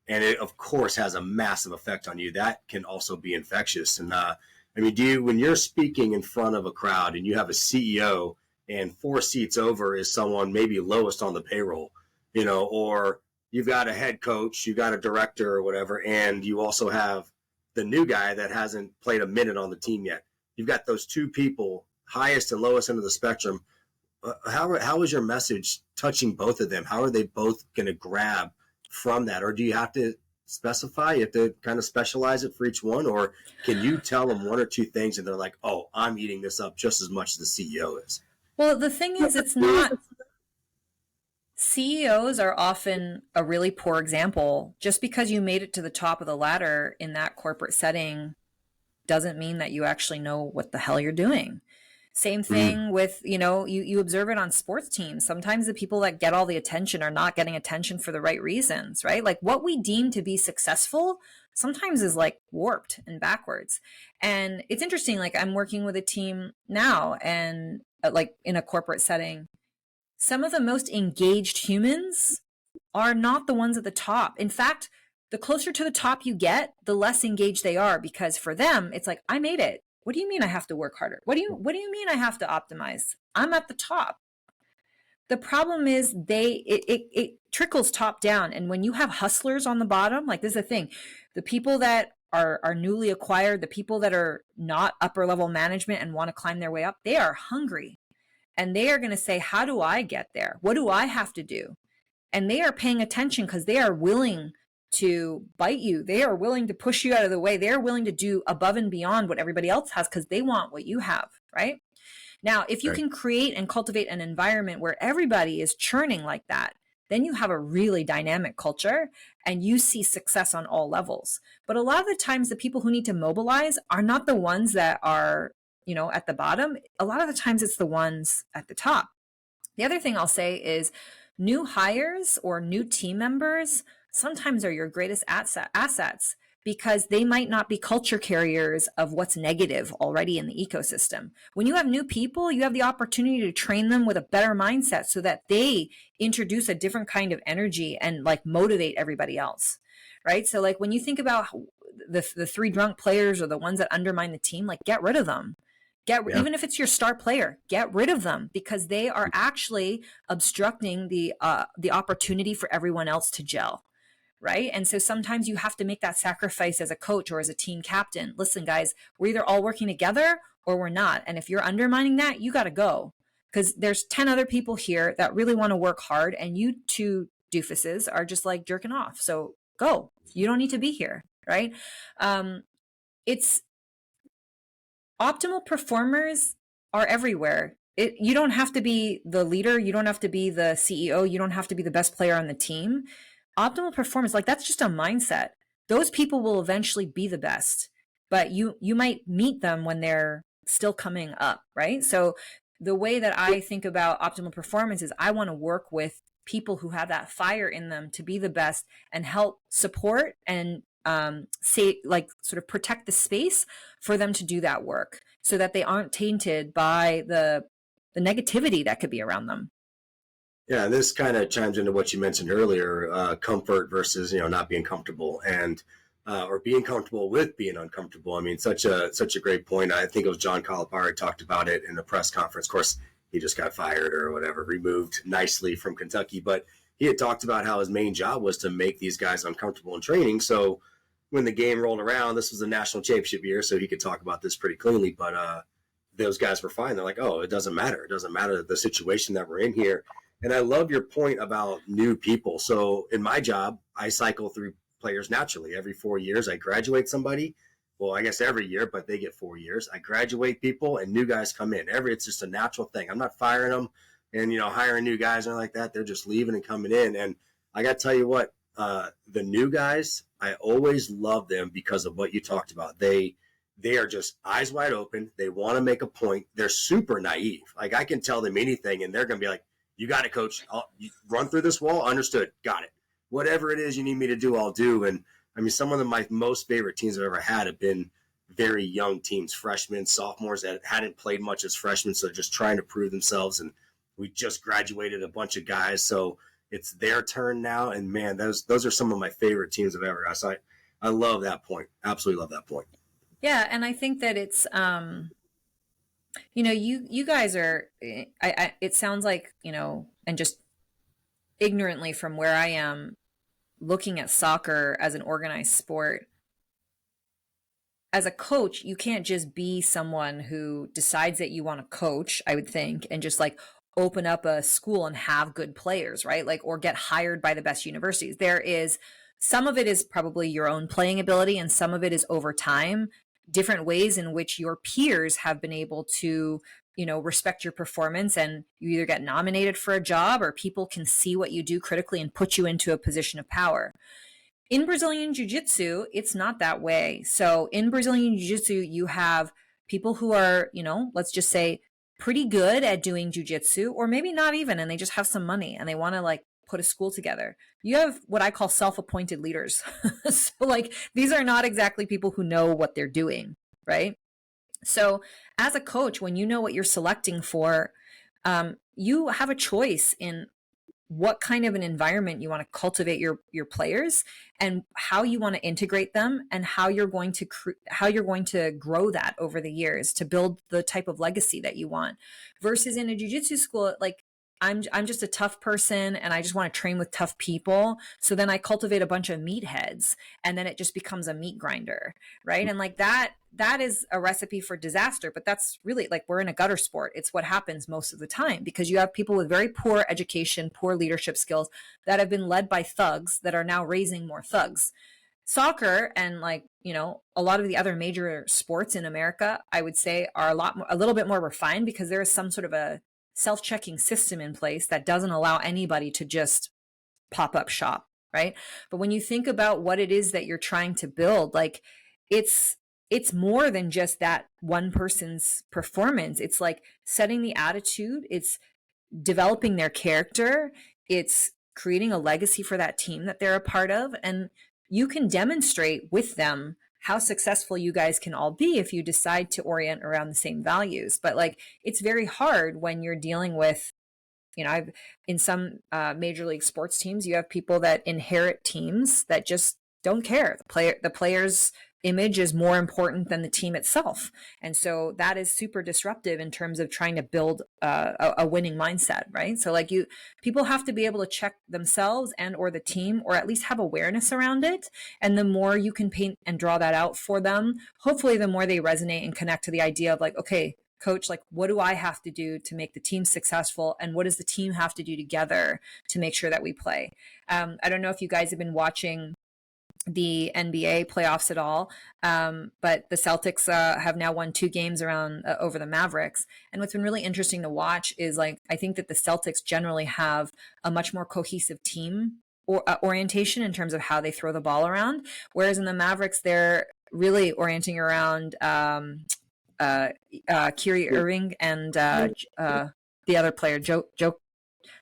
And it, of course, has a massive effect on you. That can also be infectious. And, I mean, when you're speaking in front of a crowd and you have a CEO and 4 seats over is someone maybe lowest on the payroll, you know, or you've got a head coach, you got a director or whatever, and you also have the new guy that hasn't played a minute on the team yet. You've got those 2 people, highest and lowest end of the spectrum. How is your message touching both of them? How are they both going to grab from that? Or do you have to specify? You have to kind of specialize it for each one? Or can you tell them one or two things and they're like, oh, I'm eating this up just as much as the CEO is? Well, the thing is, it's not. CEOs are often a really poor example. Just because you made it to the top of the ladder in that corporate setting doesn't mean that you actually know what the hell you're doing. Same thing with, you observe it on sports teams. Sometimes the people that get all the attention are not getting attention for the right reasons, right? Like what we deem to be successful sometimes is like warped and backwards. And it's interesting, like I'm working with a team now and like in a corporate setting, some of the most engaged humans are not the ones at the top. In fact, the closer to the top you get, the less engaged they are, because for them, it's like, I made it. What do you mean I have to work harder? What do you mean I have to optimize? I'm at the top. The problem is it trickles top down. And when you have hustlers on the bottom, like this is the thing, the people that are newly acquired, the people that are not upper level management and want to climb their way up, they are hungry. And they are going to say, how do I get there? What do I have to do? And they are paying attention because they are willing to bite you. They are willing to push you out of the way. They're willing to do above and beyond what everybody else has because they want what you have, right? Now, if you can create and cultivate an environment where everybody is churning like that, then you have a really dynamic culture and you see success on all levels. But a lot of the times, the people who need to mobilize are not the ones that are, at the bottom. A lot of the times it's the ones at the top. The other thing I'll say is new hires or new team members sometimes are your greatest assets because they might not be culture carriers of what's negative already in the ecosystem. When you have new people, you have the opportunity to train them with a better mindset so that they introduce a different kind of energy and like motivate everybody else, right? So like when you think about the three drunk players or the ones that undermine the team, like get rid of them. Even if it's your star player, get rid of them because they are actually obstructing the opportunity for everyone else to gel. Right. And so sometimes you have to make that sacrifice as a coach or as a team captain. Listen, guys, we're either all working together or we're not. And if you're undermining that, you got to go because there's 10 other people here that really want to work hard. And you two doofuses are just like jerking off. So go. You don't need to be here. Right. It's optimal performers are everywhere. You don't have to be the leader. You don't have to be the CEO. You don't have to be the best player on the team. Optimal performance, like that's just a mindset. Those people will eventually be the best, but you might meet them when they're still coming up, right? So the way that I think about optimal performance is I want to work with people who have that fire in them to be the best and help support and say like sort of protect the space for them to do that work so that they aren't tainted by the negativity that could be around them. Yeah, this kind of chimes into what you mentioned earlier, comfort versus not being comfortable and or being comfortable with being uncomfortable. I mean, such a great point. I think it was John Calipari talked about it in a press conference. Of course, he just got fired or whatever, removed nicely from Kentucky. But he had talked about how his main job was to make these guys uncomfortable in training. So when the game rolled around, this was the national championship year, so he could talk about this pretty cleanly. But those guys were fine. They're like, oh, it doesn't matter. It doesn't matter the situation that we're in here. And I love your point about new people. So in my job, I cycle through players naturally. Every 4 years, I graduate somebody. Well, I guess every year, but they get 4 years. I graduate people and new guys come in. It's just a natural thing. I'm not firing them and, hiring new guys and like that. They're just leaving and coming in. And I got to tell you what, the new guys, I always love them because of what you talked about. They are just eyes wide open. They want to make a point. They're super naive. Like I can tell them anything and they're going to be like, you got it, coach. You run through this wall. Understood. Got it. Whatever it is you need me to do, I'll do. And I mean, some of my most favorite teams I've ever had have been very young teams, freshmen, sophomores that hadn't played much as freshmen. So they're just trying to prove themselves. And we just graduated a bunch of guys. So it's their turn now. And man, those are some of my favorite teams I've ever had. So I love that point. Absolutely love that point. Yeah. And I think that it's, you guys are, it sounds like, and just ignorantly from where I am looking at soccer as an organized sport, as a coach, you can't just be someone who decides that you want to coach, I would think, and just like open up a school and have good players, right? Like, or get hired by the best universities. There is some of it is probably your own playing ability, and some of it is over time, different ways in which your peers have been able to, respect your performance, and you either get nominated for a job or people can see what you do critically and put you into a position of power. In Brazilian Jiu Jitsu, it's not that way. So in Brazilian Jiu Jitsu, you have people who are, let's just say pretty good at doing Jiu Jitsu, or maybe not even, and they just have some money and they want to like put a school together. You have what I call self-appointed leaders. So like, these are not exactly people who know what they're doing, right? So as a coach, when you know what you're selecting for, you have a choice in what kind of an environment you want to cultivate your players, and how you want to integrate them, and how you're going to grow that over the years to build the type of legacy that you want. Versus in a jiu-jitsu school, like I'm just a tough person and I just want to train with tough people. So then I cultivate a bunch of meatheads, and then it just becomes a meat grinder, right? And like that is a recipe for disaster. But that's really, like, we're in a gutter sport. It's what happens most of the time, because you have people with very poor education, poor leadership skills, that have been led by thugs that are now raising more thugs. Soccer and, like, a lot of the other major sports in America, I would say, are a little bit more refined, because there is some sort of a self-checking system in place that doesn't allow anybody to just pop up shop, right? But when you think about what it is that you're trying to build, like, it's more than just that one person's performance. It's like setting the attitude, it's developing their character, it's creating a legacy for that team that they're a part of. And you can demonstrate with them how successful you guys can all be if you decide to orient around the same values. But like, it's very hard when you're dealing with, I've in some major league sports teams, you have people that inherit teams that just don't care. The player's image is more important than the team itself. And so that is super disruptive in terms of trying to build a winning mindset, right? So like, people have to be able to check themselves and or the team, or at least have awareness around it. And the more you can paint and draw that out for them, hopefully the more they resonate and connect to the idea of like, okay, coach, like, what do I have to do to make the team successful? And what does the team have to do together to make sure that we play? I don't know if you guys have been watching the NBA playoffs at all, but the Celtics have now won 2 games over the Mavericks. And what's been really interesting to watch is, like, I think that the Celtics generally have a much more cohesive team or orientation in terms of how they throw the ball around, whereas in the Mavericks they're really orienting around Kyrie Irving and the other player, Joe.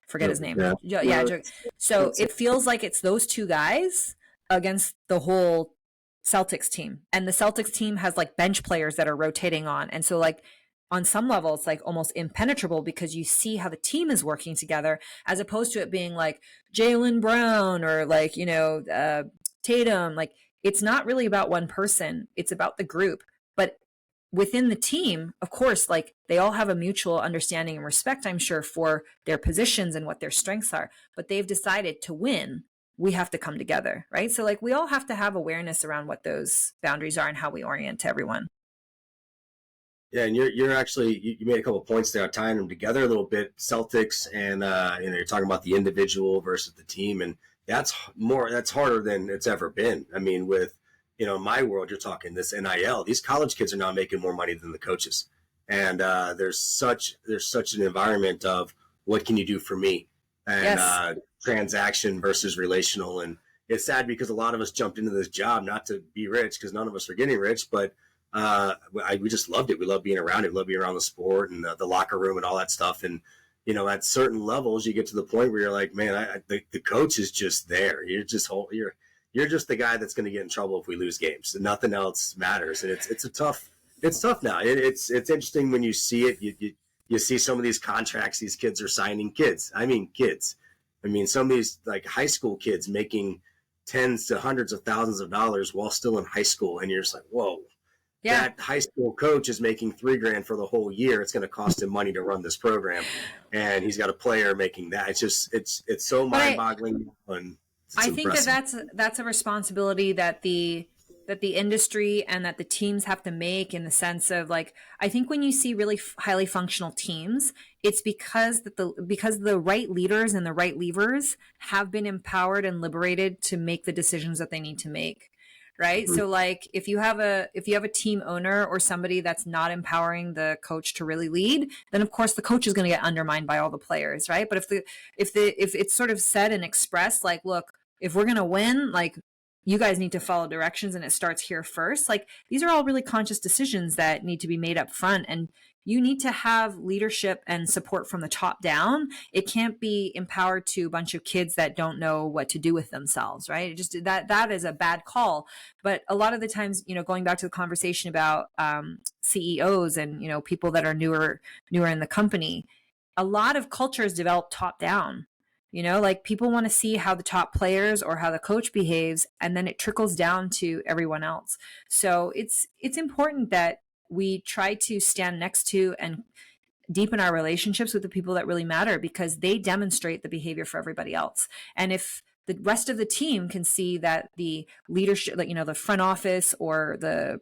Forget his name. Yeah, Joe. So it feels like it's those 2 guys against the whole Celtics team. And the Celtics team has like bench players that are rotating on. And so like, on some level, it's like almost impenetrable, because you see how the team is working together, as opposed to it being like Jaylen Brown or like, Tatum. Like, it's not really about one person. It's about the group. But within the team, of course, like, they all have a mutual understanding and respect, I'm sure, for their positions and what their strengths are. But they've decided to win. We have to come together, right? So like, we all have to have awareness around what those boundaries are and how we orient to everyone. Yeah, and you're actually, you made a couple of points there, tying them together a little bit. Celtics and you're talking about the individual versus the team, and that's harder than it's ever been. I mean, with in my world, you're talking this NIL. These college kids are now making more money than the coaches, and there's such an environment of what can you do for me, and Yes. Transaction versus relational. And it's sad because a lot of us jumped into this job not to be rich, because none of us are getting rich, but we just loved it. We loved being around it. We loved being around the sport and the locker room and all that stuff. And at certain levels, you get to the point where you're like, man, the coach is just there. You're just the guy that's going to get in trouble if we lose games, and nothing else matters. And it's tough now. It's interesting when you see it. You see some of these contracts these kids are signing. Kids. I mean, some of these like high school kids making tens to hundreds of thousands of dollars while still in high school, and you're just like, whoa. Yeah. That high school coach is making $3,000 for the whole year. It's going to cost him money to run this program, and he's got a player making that. It's just it's so mind-boggling. I think that's a responsibility that the industry and that the teams have to make, in the sense of, like, I think when you see really highly functional teams, it's because the right leaders and the right levers have been empowered and liberated to make the decisions that they need to make. Right. Mhm. So like if you have a team owner or somebody that's not empowering the coach to really lead, then of course the coach is going to get undermined by all the players. Right. But if it's sort of said and expressed, like, look, if we're going to win, like, you guys need to follow directions and it starts here first. Like, these are all really conscious decisions that need to be made up front. And you need to have leadership and support from the top down. It can't be empowered to a bunch of kids that don't know what to do with themselves, right? It just that is a bad call. But a lot of the times, going back to the conversation about CEOs and people that are newer in the company, a lot of cultures develop top down. Like, people want to see how the top players or how the coach behaves, and then it trickles down to everyone else. So it's important that we try to stand next to and deepen our relationships with the people that really matter, because they demonstrate the behavior for everybody else. And if the rest of the team can see that the leadership, like, the front office or the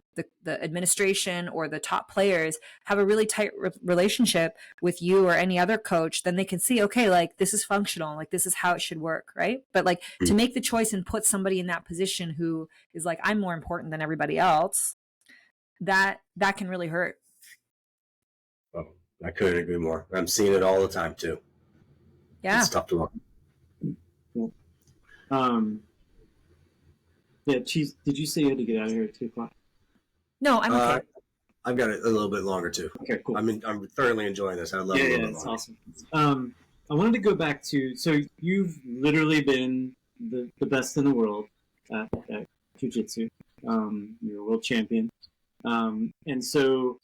administration or the top players have a really tight relationship with you or any other coach, then they can see, okay, like, this is functional, like, this is how it should work, right? But like, to make the choice and put somebody in that position who is like, I'm more important than everybody else, that can really hurt. Oh, I couldn't agree more. I'm seeing it all the time too. Yeah. It's tough to look. Yeah, Cheese, did you say you had to get out of here at 2:00? No, I'm okay. I've got it a little bit longer too. Okay, cool. I'm thoroughly enjoying this. I love it. Yeah, it's awesome. I wanted to go back to, so you've literally been the best in the world at Jiu-Jitsu. You're a world champion. And so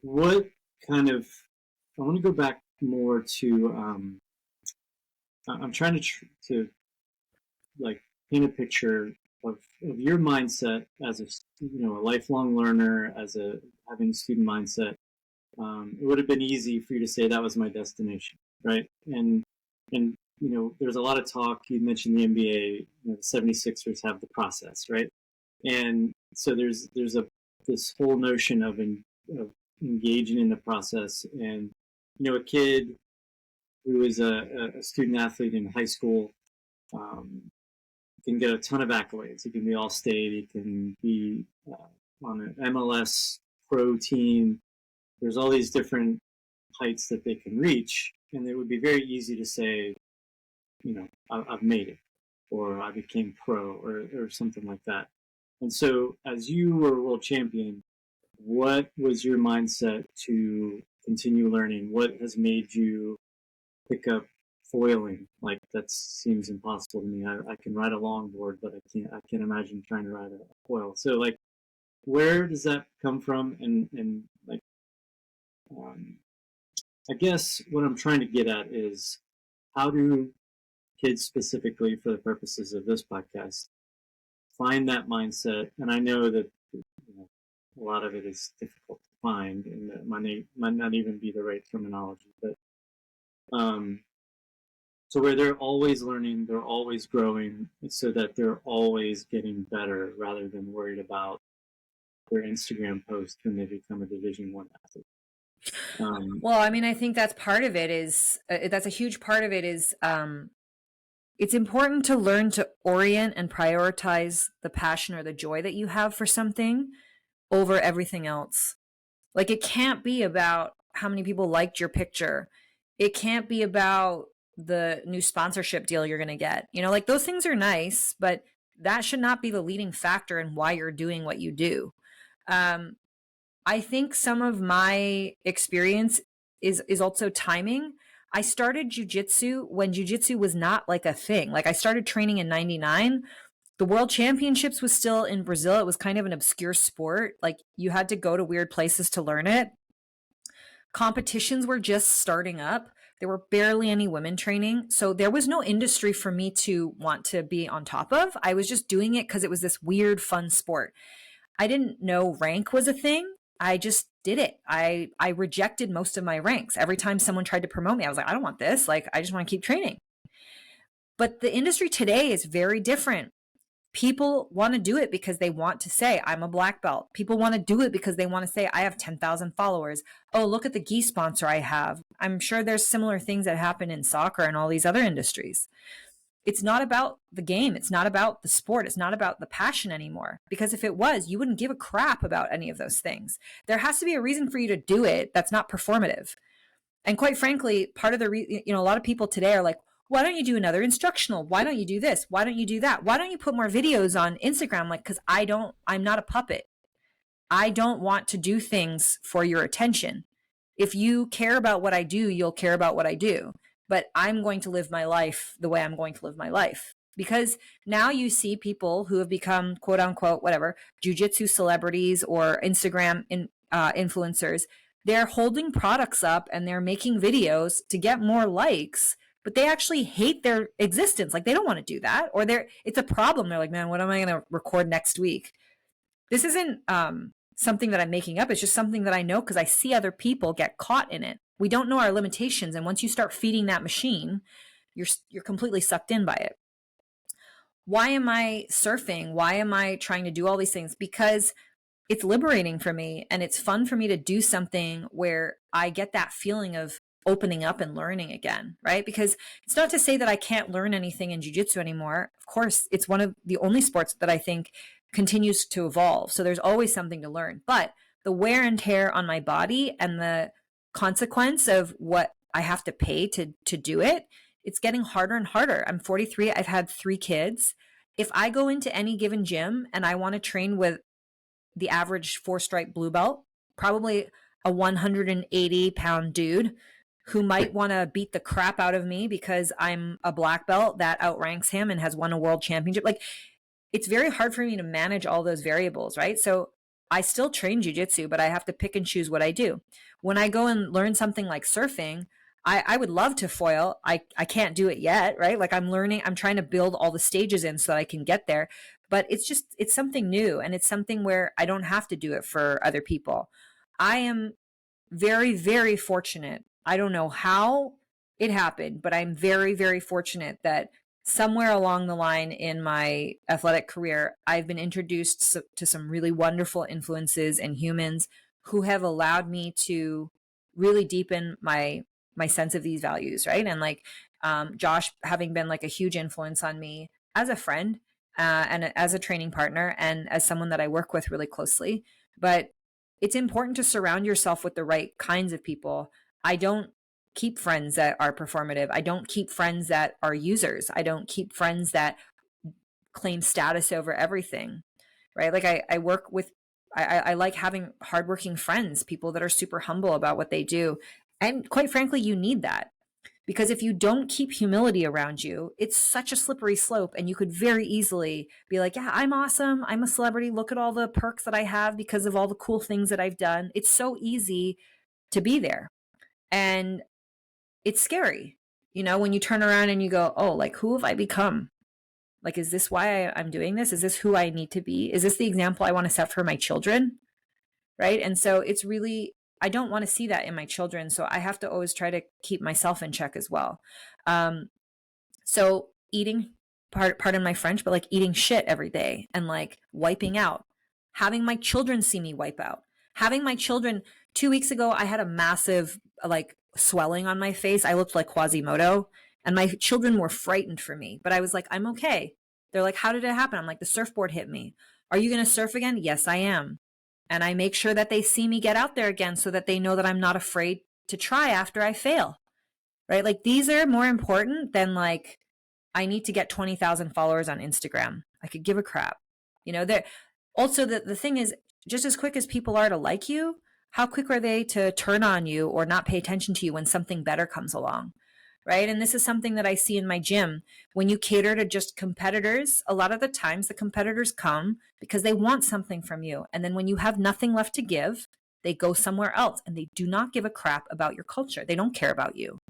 what kind of, I want to go back more to, I'm trying to like paint a picture of your mindset as a lifelong learner, as having a student mindset. It would have been easy for you to say that was my destination, right? And there's a lot of talk. You mentioned the NBA. The 76ers have the process, right? And so there's this whole notion of engaging in the process. And a kid who is a student athlete in high school can get a ton of accolades. He can be all-state. He can be on an MLS pro team. There's all these different heights that they can reach, and it would be very easy to say, I've made it, or I became pro, or something like that. And so, as you were world champion, what was your mindset to continue learning? What has made you pick up foiling? Like, that seems impossible to me. I can ride a longboard, but I can't imagine trying to ride a foil. So, like, where does that come from? And like, I guess what I'm trying to get at is, how do kids, specifically for the purposes of this podcast, find that mindset? And I know that a lot of it is difficult to find, and that might not even be the right terminology, but so where they're always learning, they're always growing, so that they're always getting better, rather than worried about their Instagram post when they become a Division I athlete. Well, I mean, I think that's part of it is, that's a huge part of it is, it's important to learn to orient and prioritize the passion or the joy that you have for something over everything else. Like, it can't be about how many people liked your picture. It can't be about the new sponsorship deal you're going to get. Like, those things are nice, but that should not be the leading factor in why you're doing what you do. I think some of my experience is also timing. I started jiu-jitsu when jiu-jitsu was not like a thing. Like, I started training in 99. The World Championships was still in Brazil. It was kind of an obscure sport. Like, you had to go to weird places to learn it. Competitions were just starting up. There were barely any women training. So there was no industry for me to want to be on top of. I was just doing it because it was this weird, fun sport. I didn't know rank was a thing. I just did it. I rejected most of my ranks. Every time someone tried to promote me, I was like, I don't want this. Like, I just want to keep training. But the industry today is very different. People want to do it because they want to say, I'm a black belt. People want to do it because they want to say, I have 10,000 followers. Oh, look at the gi sponsor I have. I'm sure there's similar things that happen in soccer and all these other industries. It's not about the game. It's not about the sport. It's not about the passion anymore. Because if it was, you wouldn't give a crap about any of those things. There has to be a reason for you to do it that's not performative. And quite frankly, part of the, a lot of people today are like, why don't you do another instructional? Why don't you do this? Why don't you do that? Why don't you put more videos on Instagram? Like, because I'm not a puppet. I don't want to do things for your attention. If you care about what I do, you'll care about what I do. But I'm going to live my life the way I'm going to live my life. Because now you see people who have become, quote unquote, whatever, jiu-jitsu celebrities or Instagram influencers. They're holding products up and they're making videos to get more likes, but they actually hate their existence. Like, they don't want to do that, or it's a problem. They're like, man, what am I going to record next week? This isn't something that I'm making up. It's just something that I know because I see other people get caught in it. We don't know our limitations. And once you start feeding that machine, you're completely sucked in by it. Why am I surfing? Why am I trying to do all these things? Because it's liberating for me, and it's fun for me to do something where I get that feeling of opening up and learning again, right? Because it's not to say that I can't learn anything in jiu-jitsu anymore. Of course, it's one of the only sports that I think continues to evolve. So there's always something to learn. But the wear and tear on my body and the consequence of what I have to pay to do it, it's getting harder and harder. I'm 43. I've had 3 kids. If I go into any given gym and I want to train with the average 4-stripe blue belt, probably a 180-pound dude who might want to beat the crap out of me because I'm a black belt that outranks him and has won a world championship. Like, it's very hard for me to manage all those variables, right? So I still train jiu-jitsu, but I have to pick and choose what I do. When I go and learn something like surfing, I would love to foil. I can't do it yet, right? Like, I'm learning, I'm trying to build all the stages in so that I can get there. But it's something new, and it's something where I don't have to do it for other people. I am very, very fortunate. I don't know how it happened, but I'm very, very fortunate that somewhere along the line in my athletic career, I've been introduced to some really wonderful influences and humans who have allowed me to really deepen my sense of these values, right? And like Josh having been like a huge influence on me as a friend, and as a training partner, and as someone that I work with really closely. But it's important to surround yourself with the right kinds of people. I don't keep friends that are performative. I don't keep friends that are users. I don't keep friends that claim status over everything, right? Like, I work with, I like having hardworking friends, people that are super humble about what they do. And quite frankly, you need that. Because if you don't keep humility around you, it's such a slippery slope, and you could very easily be like, yeah, I'm awesome. I'm a celebrity. Look at all the perks that I have because of all the cool things that I've done. It's so easy to be there. And it's scary, when you turn around and you go, oh, like, who have I become? Like, is this why I'm doing this? Is this who I need to be? Is this the example I want to set for my children? Right. And so it's really, I don't want to see that in my children. So I have to always try to keep myself in check as well. So eating, pardon my French, but like eating shit every day and like wiping out, having my children see me wipe out, having my children. 2 weeks ago, I had a massive like swelling on my face. I looked like Quasimodo, and my children were frightened for me, but I was like, I'm okay. They're like, how did it happen? I'm like, the surfboard hit me. Are you going to surf again? Yes, I am. And I make sure that they see me get out there again so that they know that I'm not afraid to try after I fail, right? Like, these are more important than like, I need to get 20,000 followers on Instagram. I could give a crap. Also, the thing is, just as quick as people are to like you, how quick are they to turn on you or not pay attention to you when something better comes along, right? And this is something that I see in my gym. When you cater to just competitors, a lot of the times the competitors come because they want something from you. And then when you have nothing left to give, they go somewhere else, and they do not give a crap about your culture. They don't care about you.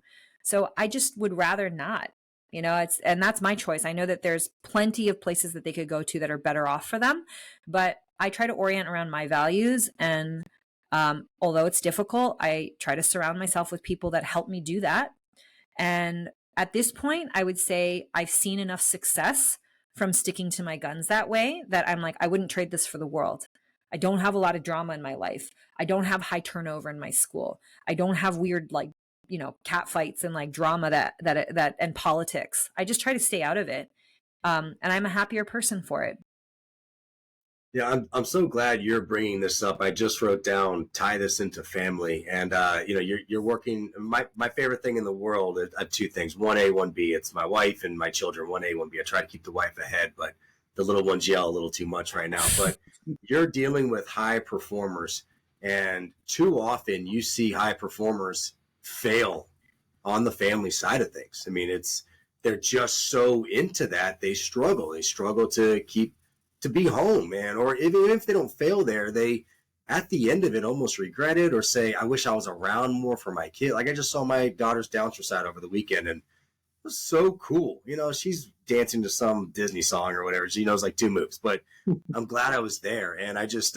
So I just would rather not, and that's my choice. I know that there's plenty of places that they could go to that are better off for them, but I try to orient around my values. And although it's difficult, I try to surround myself with people that help me do that. And at this point, I would say I've seen enough success from sticking to my guns that way that I'm like, I wouldn't trade this for the world. I don't have a lot of drama in my life. I don't have high turnover in my school. I don't have weird, like, cat fights and like drama that and politics. I just try to stay out of it. And I'm a happier person for it. Yeah, I'm so glad you're bringing this up. I just wrote down tie this into family, and you're working. My favorite thing in the world is two things: 1A, 1B. It's my wife and my children. 1A, 1B. I try to keep the wife ahead, but the little ones yell a little too much right now. But you're dealing with high performers, and too often you see high performers fail on the family side of things. I mean, they're just so into that they struggle. They struggle to be home, man. Or even if they don't fail there, they at the end of it almost regret it or say, I wish I was around more for my kid. Like I just saw my daughter's dance recital over the weekend, and it was so cool. She's dancing to some Disney song or whatever. She knows like 2 moves, but I'm glad I was there. And I just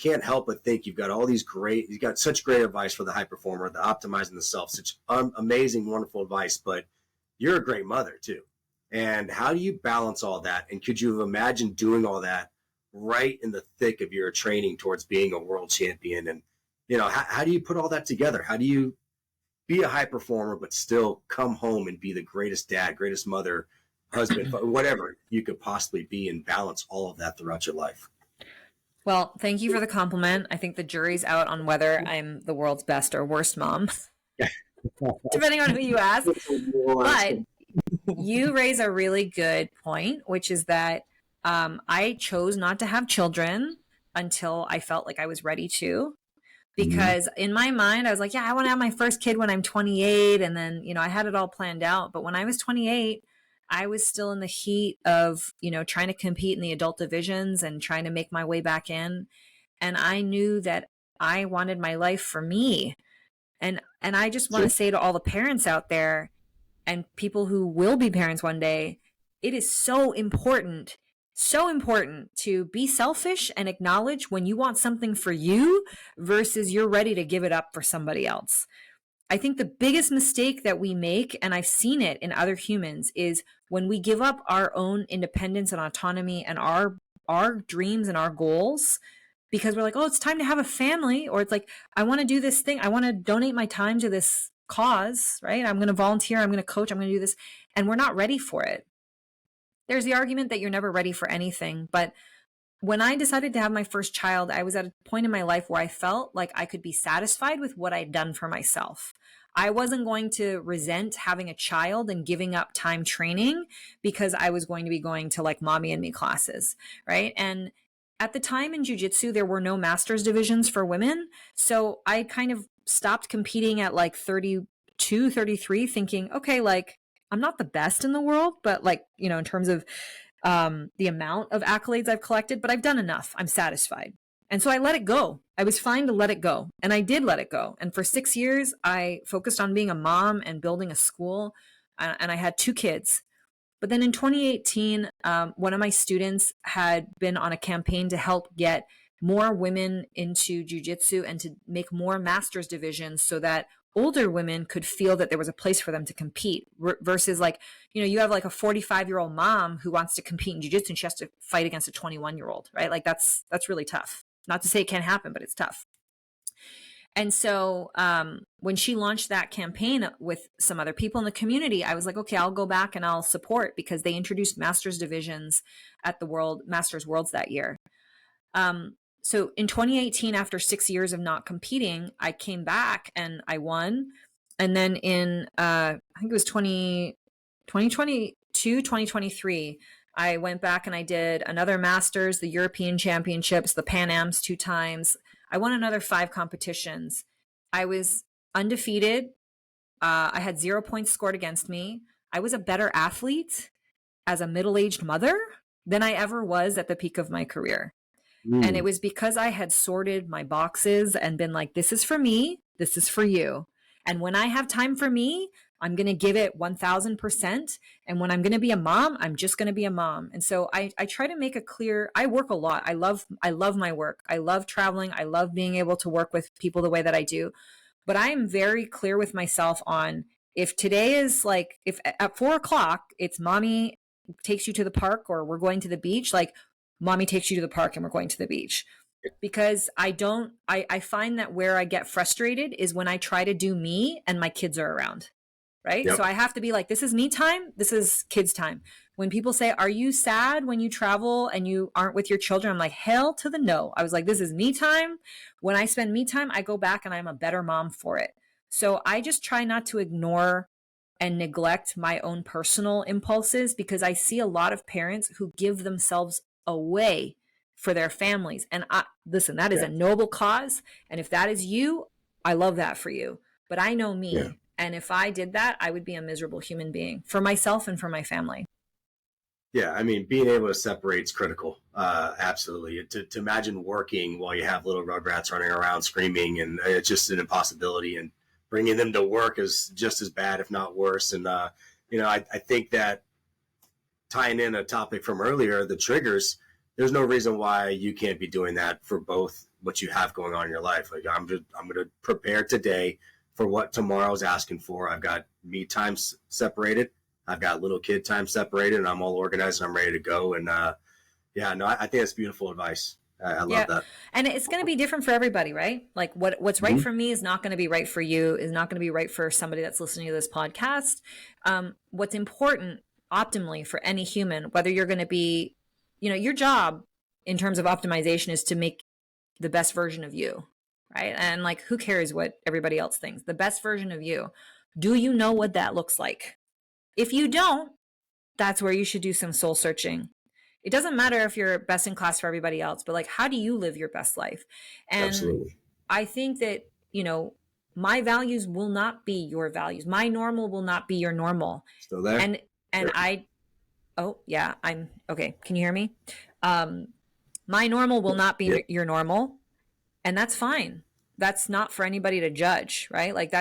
can't help but think you've got such great advice for the high performer, the optimizing the self, such amazing, wonderful advice, but you're a great mother too. And how do you balance all that? And could you have imagined doing all that right in the thick of your training towards being a world champion? And, how do you put all that together? How do you be a high performer, but still come home and be the greatest dad, greatest mother, husband, whatever you could possibly be, and balance all of that throughout your life? Well, thank you for the compliment. I think the jury's out on whether I'm the world's best or worst mom, depending on who you ask. But you raise a really good point, which is that I chose not to have children until I felt like I was ready to. Because in my mind, I was like, yeah, I want to have my first kid when I'm 28. And then, I had it all planned out. But when I was 28, I was still in the heat of, trying to compete in the adult divisions and trying to make my way back in. And I knew that I wanted my life for me. And I just want to say to all the parents out there and people who will be parents one day, it is so important to be selfish and acknowledge when you want something for you versus you're ready to give it up for somebody else. I think the biggest mistake that we make, and I've seen it in other humans, is when we give up our own independence and autonomy and our dreams and our goals because we're like, oh, it's time to have a family, or it's like, I want to do this thing. I want to donate my time to this cause, right? I'm going to volunteer. I'm going to coach. I'm going to do this. And we're not ready for it. There's the argument that you're never ready for anything. But when I decided to have my first child, I was at a point in my life where I felt like I could be satisfied with what I'd done for myself. I wasn't going to resent having a child and giving up time training because I was going to be going to like mommy and me classes, right? And at the time in jiu-jitsu, there were no master's divisions for women. So I kind of stopped competing at like 32, 33, thinking, okay, like I'm not the best in the world, but like, in terms of the amount of accolades I've collected, but I've done enough. I'm satisfied. And so I let it go. I was fine to let it go. And I did let it go. And for 6 years, I focused on being a mom and building a school. And I had 2 kids. But then in 2018, one of my students had been on a campaign to help get more women into jiu-jitsu and to make more master's divisions so that older women could feel that there was a place for them to compete versus like, you have like a 45-year-old mom who wants to compete in jiu-jitsu and she has to fight against a 21-year-old, right? Like that's really tough. Not to say it can't happen, but it's tough. And so when she launched that campaign with some other people in the community, I was like, okay, I'll go back and I'll support because they introduced master's divisions at the Masters Worlds that year. So in 2018, after 6 years of not competing, I came back and I won. And then in, I think it was 2022, 2023, I went back and I did another Masters, the European Championships, the Pan Ams 2 times. I won another 5 competitions. I was undefeated. I had 0 points scored against me. I was a better athlete as a middle-aged mother than I ever was at the peak of my career. And it was because I had sorted my boxes and been like, this is for me, this is for you. And when I have time for me, I'm going to give it 1000%. And when I'm going to be a mom, I'm just going to be a mom. And so I try to make I work a lot. I love my work. I love traveling. I love being able to work with people the way that I do. But I am very clear with myself on if today is like, if at 4 o'clock, it's mommy takes you to the park or we're going to the beach, like mommy takes you to the park and we're going to the beach. Because I find that where I get frustrated is when I try to do me and my kids are around. Right. Yep. So I have to be like, this is me time. This is kids time. When people say, are you sad when you travel and you aren't with your children? I'm like, hell to the no. I was like, this is me time. When I spend me time, I go back and I'm a better mom for it. So I just try not to ignore and neglect my own personal impulses, because I see a lot of parents who give themselves away for their families. And listen, that is a noble cause. And if that is you, I love that for you. But I know me. Yeah. And if I did that, I would be a miserable human being for myself and for my family. Yeah, I mean, being able to separate is critical. Absolutely. To imagine working while you have little rugrats running around screaming, and it's just an impossibility. And bringing them to work is just as bad, if not worse. And, I think that tying in a topic from earlier, the triggers, there's no reason why you can't be doing that for both what you have going on in your life. Like I'm going to prepare today for what tomorrow's asking for. I've got me time separated. I've got little kid time separated, and I'm all organized and I'm ready to go. And I think that's beautiful advice. I love that. And it's going to be different for everybody, right? Like what's right for me is not going to be right for you, is not going to be right for somebody that's listening to this podcast. What's important optimally for any human, whether you're going to be, your job in terms of optimization is to make the best version of you. Right. And like, who cares what everybody else thinks? The best version of you. Do you know what that looks like? If you don't, that's where you should do some soul searching. It doesn't matter if you're best in class for everybody else, but like, how do you live your best life? And Absolutely. I think that, my values will not be your values. My normal will not be your normal. Still there? And Sure. I'm okay. Can you hear me? My normal will not be your normal. And that's fine. That's not for anybody to judge, right? Like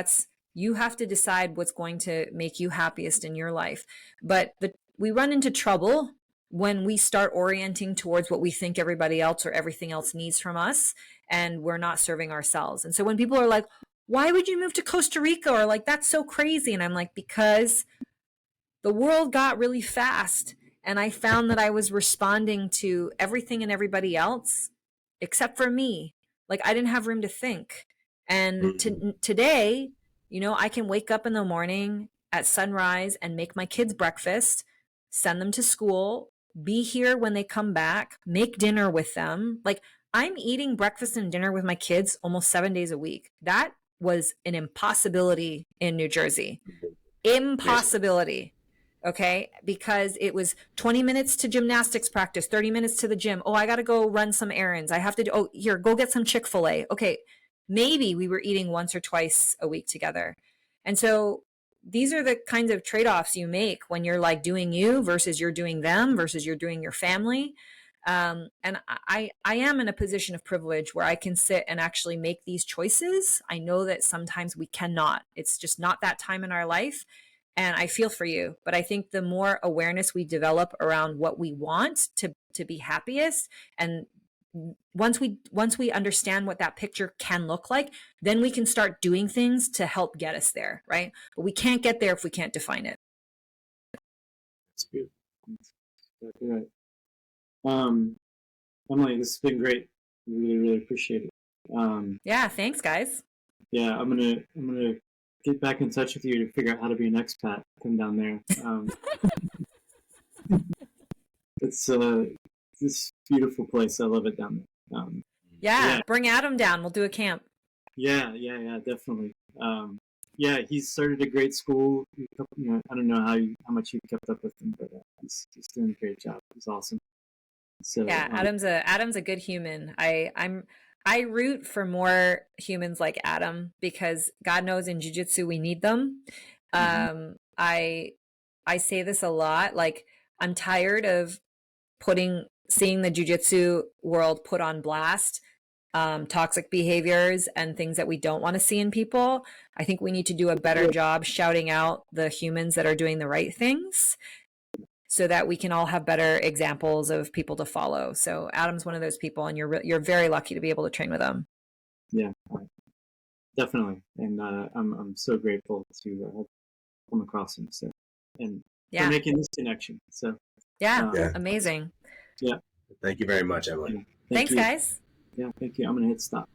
you have to decide what's going to make you happiest in your life. But we run into trouble when we start orienting towards what we think everybody else or everything else needs from us, and we're not serving ourselves. And so when people are like, why would you move to Costa Rica? Or like, that's so crazy. And I'm like, because the world got really fast. And I found that I was responding to everything and everybody else except for me. Like I didn't have room to think. And today, I can wake up in the morning at sunrise and make my kids breakfast, send them to school, be here when they come back, make dinner with them. Like I'm eating breakfast and dinner with my kids almost 7 days a week. That was an impossibility in New Jersey. Impossibility. Okay. Because it was 20 minutes to gymnastics practice, 30 minutes to the gym. Oh, I got to go run some errands. I have to here, go get some Chick-fil-A. Okay. Maybe we were eating once or twice a week together. And so these are the kinds of trade-offs you make when you're like doing you versus you're doing them versus you're doing your family. And I am in a position of privilege where I can sit and actually make these choices. I know that sometimes we cannot. It's just not that time in our life. And I feel for you, but I think the more awareness we develop around what we want to be happiest, and once we understand what that picture can look like, then we can start doing things to help get us there, right? But we can't get there if we can't define it. That's beautiful. That's exactly right. Emily, this has been great. I really, really appreciate it. Yeah, thanks, guys. Yeah, I'm gonna get back in touch with you to figure out how to be an expat. Come down there. It's this beautiful place. I love it down there. Yeah, bring Adam down. We'll do a camp. Yeah, definitely. He's started a great school. I don't know how much you've kept up with him, but he's doing a great job. He's awesome. So yeah, Adam's a good human. I root for more humans like Adam, because God knows in jiu-jitsu we need them. I say this a lot. Like I'm tired of seeing the jiu-jitsu world put on blast, toxic behaviors and things that we don't want to see in people. I think we need to do a better job shouting out the humans that are doing the right things, so that we can all have better examples of people to follow. So Adam's one of those people, and you're very lucky to be able to train with him. Yeah, definitely. And I'm so grateful to have come across him. So, and for making this connection. So Yeah, Yeah. amazing. Yeah. Thank you very much, Emily. Thank Thanks, you. guys. Yeah, thank you. I'm going to hit stop.